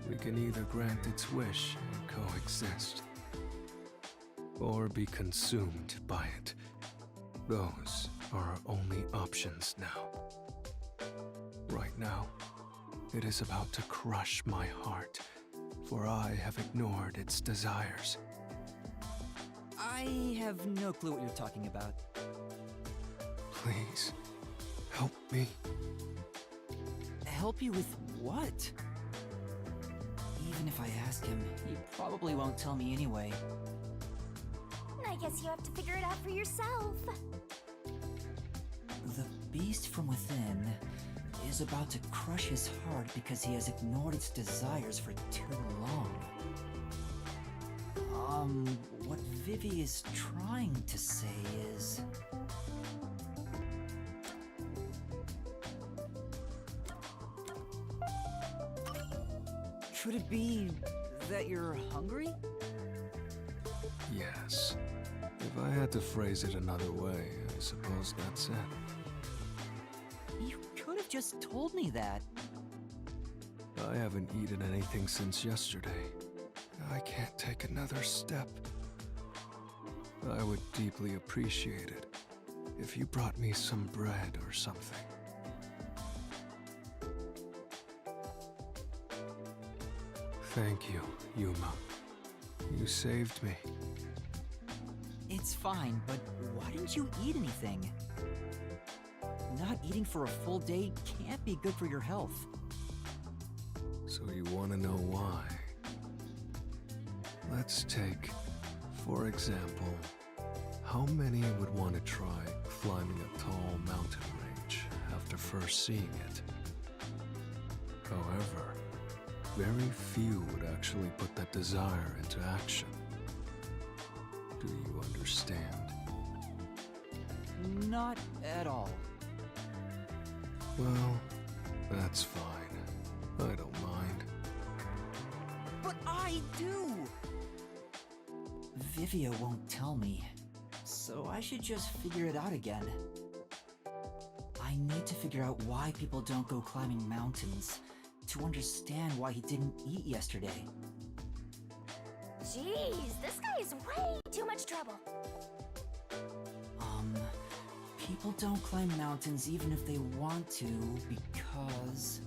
We can either grant its wish and coexist, or be consumed by it. Those are our only options now. Right now, it is about to crush my heart, for I have ignored its desires. I have no clue what you're talking about. Please, help me. Help you with what? Even if I ask him, he probably won't tell me anyway. I guess you have to figure it out for yourself. The beast from within is about to crush his heart because he has ignored its desires for too long. What Vivi is trying to say is... Could it be that you're hungry? Yes. If I had to phrase it another way, I suppose that's it. You could have just told me that. I haven't eaten anything since yesterday. I can't take another step. I would deeply appreciate it if you brought me some bread or something. Thank you, Yuma. You saved me. It's fine, but why didn't you eat anything? Not eating for a full day can't be good for your health. So you want to know why? Let's take, for example, how many would want to try climbing a tall mountain range after first seeing it? However, very few would actually put that desire into action. Do you understand? Not at all. Well, that's fine. I don't mind. But I do! Vivia won't tell me, so I should just figure it out again. I need to figure out why people don't go climbing mountains, to understand why he didn't eat yesterday. Jeez, this guy is way too much trouble. People don't climb mountains even if they want to, because...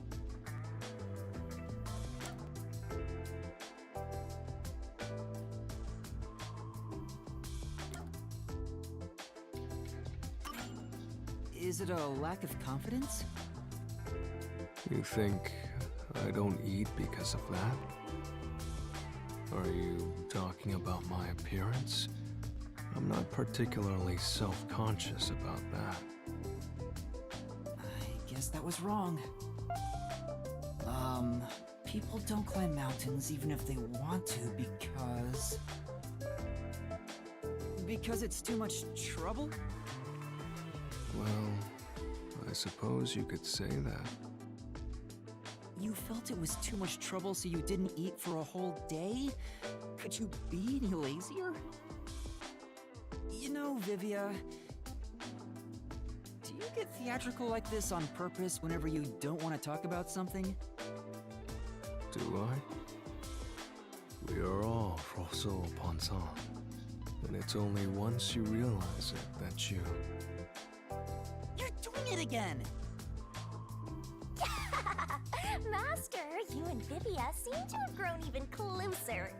Is it a lack of confidence? You think I don't eat because of that? Are you talking about my appearance? I'm not particularly self-conscious about that. I guess that was wrong. People don't climb mountains even if they want to because... Because it's too much trouble? Well, I suppose you could say that. You felt it was too much trouble so you didn't eat for a whole day? Could you be any lazier? You know, Vivia, do you get theatrical like this on purpose whenever you don't want to talk about something? Do I? We are all Rousseau Ponson, and it's only once you realize it that you... You're doing it again! Master, you and Vivia seem to have grown even closer.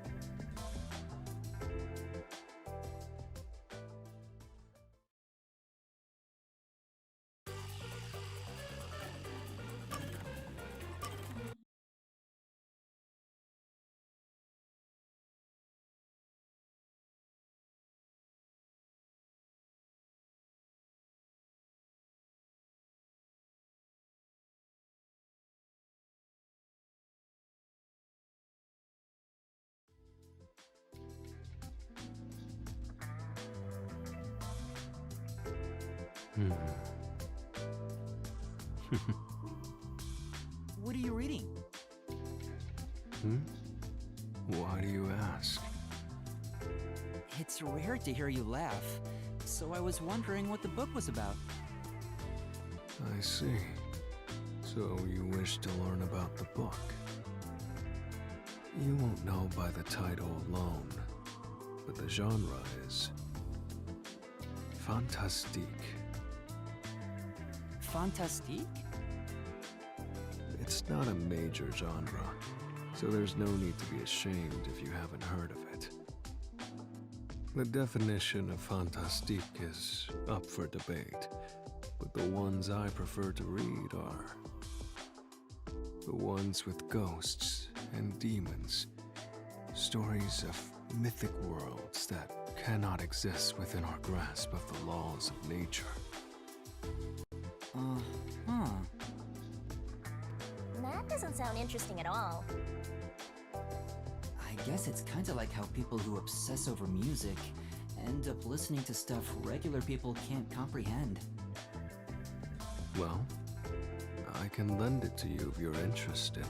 What are you reading? Why do you ask? It's rare to hear you laugh, so I was wondering what the book was about. I see. So you wish to learn about the book. You won't know by the title alone, but the genre is... fantastique. Fantastique? It's not a major genre, so there's no need to be ashamed if you haven't heard of it. The definition of fantastique is up for debate, but the ones I prefer to read are the ones with ghosts and demons, stories of mythic worlds that cannot exist within our grasp of the laws of nature. That doesn't sound interesting at all. I guess it's kinda like how people who obsess over music end up listening to stuff regular people can't comprehend. Well, I can lend it to you if you're interested.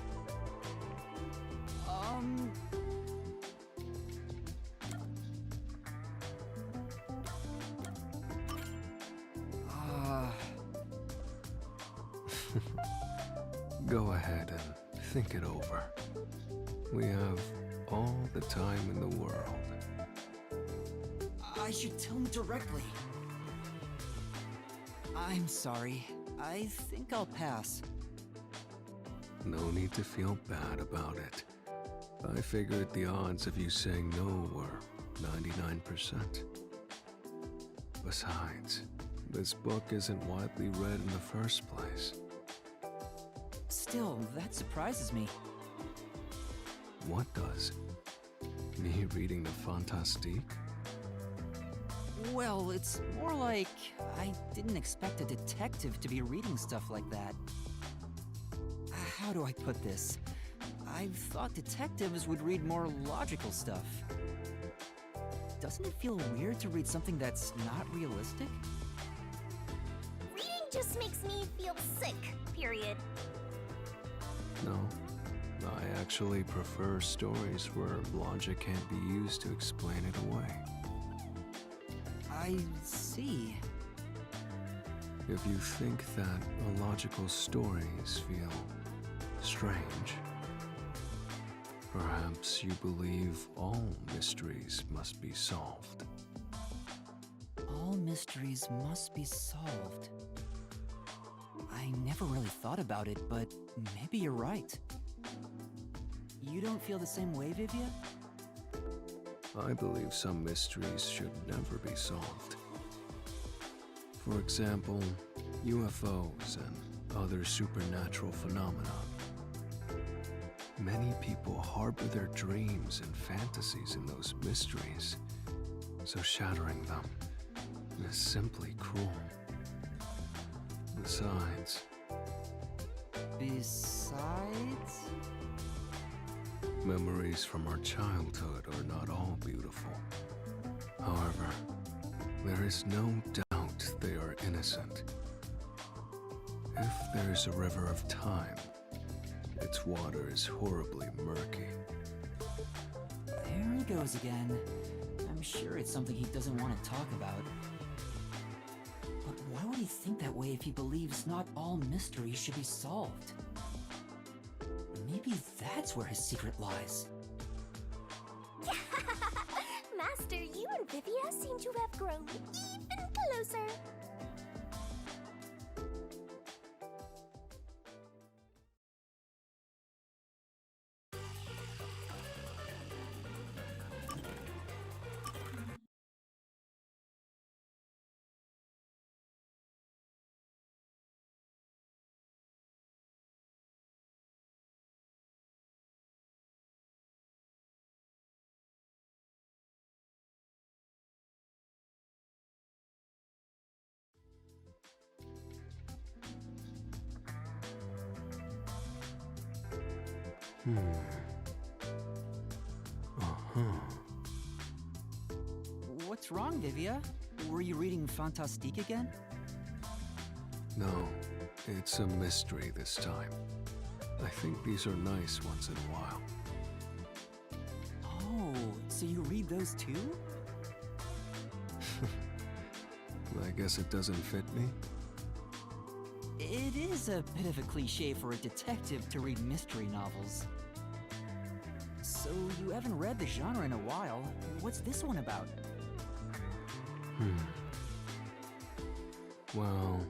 Go ahead and think it over. We have all the time in the world. I should tell him directly. I'm sorry. I think I'll pass. No need to feel bad about it. I figured the odds of you saying no were 99%. Besides, this book isn't widely read in the first place. Still, that surprises me. What does? Me reading the Fantastique? Well, it's more like I didn't expect a detective to be reading stuff like that. How do I put this? I thought detectives would read more logical stuff. Doesn't it feel weird to read something that's not realistic? Reading just makes me feel sick, period. No. I actually prefer stories where logic can't be used to explain it away. I see. If you think that illogical stories feel strange, perhaps you believe all mysteries must be solved. All mysteries must be solved. I never really thought about it, but maybe you're right. You don't feel the same way, Vivia? I believe some mysteries should never be solved. For example, UFOs and other supernatural phenomena. Many people harbor their dreams and fantasies in those mysteries, so shattering them is simply cruel. Besides, memories from our childhood are not all beautiful. However, there is no doubt they are innocent. If there's a river of time, its water is horribly murky. There he goes again. I'm sure it's something he doesn't want to talk about. But why would he think that way if he believes not all mysteries should be solved? Maybe that's where his secret lies. Master, you and Vivia seem to have grown even closer. What's wrong, Vivia? Were you reading Fantastique again? No, it's a mystery this time. I think these are nice once in a while. Oh, so you read those too? I guess it doesn't fit me. It is a bit of a cliche for a detective to read mystery novels. So you haven't read the genre in a while. What's this one about? Well,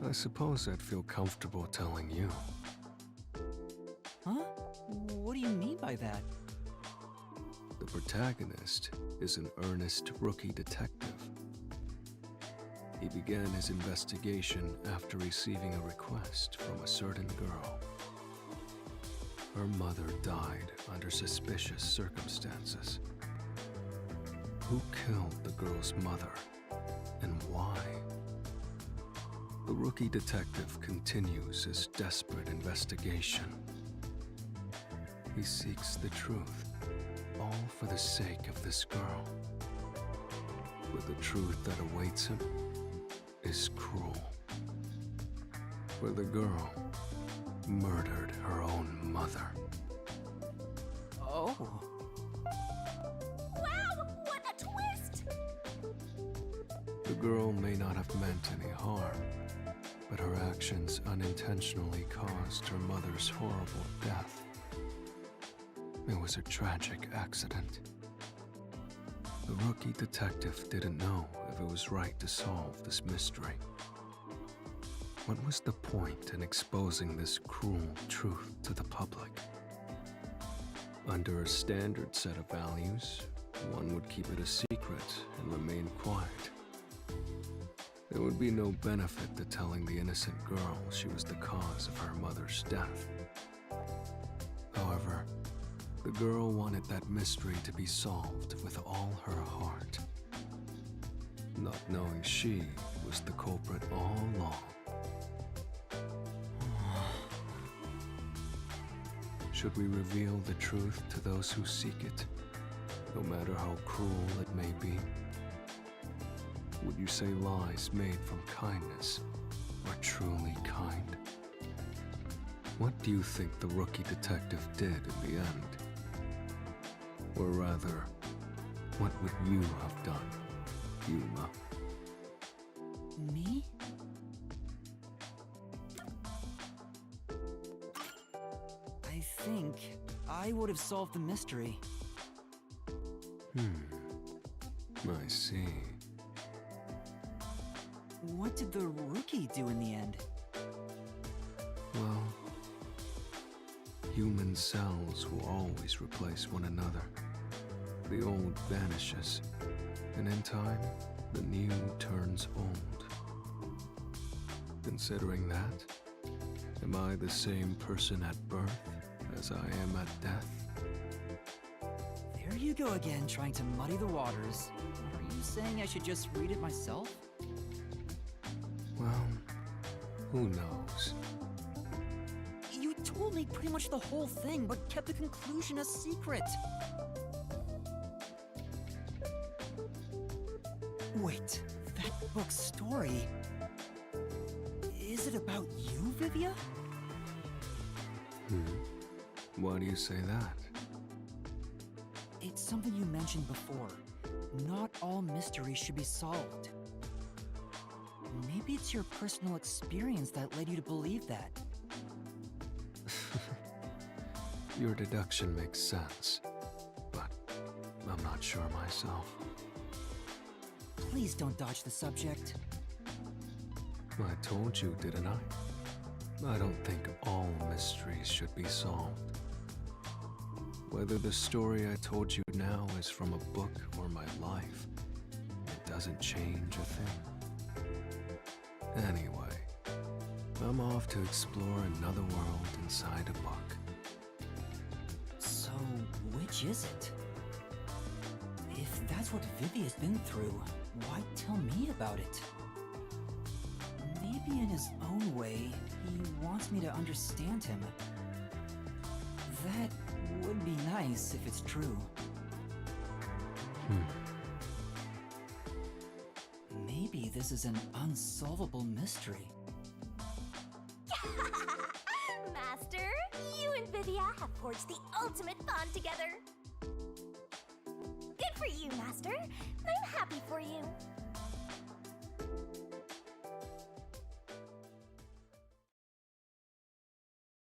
I suppose I'd feel comfortable telling you. Huh? What do you mean by that? The protagonist is an earnest rookie detective. He began his investigation after receiving a request from a certain girl. Her mother died under suspicious circumstances. Who killed the girl's mother, and why? The rookie detective continues his desperate investigation. He seeks the truth, all for the sake of this girl. But the truth that awaits him is cruel. For the girl murdered her own mother. Oh. Wow, what a twist! The girl may not have meant any harm, but her actions unintentionally caused her mother's horrible death. It was a tragic accident. The rookie detective didn't know if it was right to solve this mystery. What was the point in exposing this cruel truth to the public? Under a standard set of values, one would keep it a secret and remain quiet. There would be no benefit to telling the innocent girl she was the cause of her mother's death. However, the girl wanted that mystery to be solved with all her heart, not knowing she was the culprit all along. Should we reveal the truth to those who seek it, no matter how cruel it may be? Would you say lies made from kindness are truly kind? What do you think the rookie detective did in the end? Or rather, what would you have done, Yuma? Me? I think I would have solved the mystery. I see. What did the rookie do in the end? Well, human cells will always replace one another. The old vanishes, and in time, the new turns old. Considering that, am I the same person at birth as I am at death? There you go again, trying to muddy the waters. Are you saying I should just read it myself? Well, who knows? You told me pretty much the whole thing, but kept the conclusion a secret. Wait, that book's story... Is it about you, Vivia? Why do you say that? It's something you mentioned before. Not all mysteries should be solved. Maybe it's your personal experience that led you to believe that. Your deduction makes sense, but I'm not sure myself. Please don't dodge the subject. I told you, didn't I? I don't think all mysteries should be solved. Whether the story I told you now is from a book or my life, it doesn't change a thing. Anyway, I'm off to explore another world inside a book. So, which is it? If that's what Vivia's been through, why tell me about it? Maybe in his own way, he wants me to understand him. That would be nice if it's true. Maybe this is an unsolvable mystery. Master, you and Vivia have forged the ultimate bond together. Good for you, Master. I'm happy for you.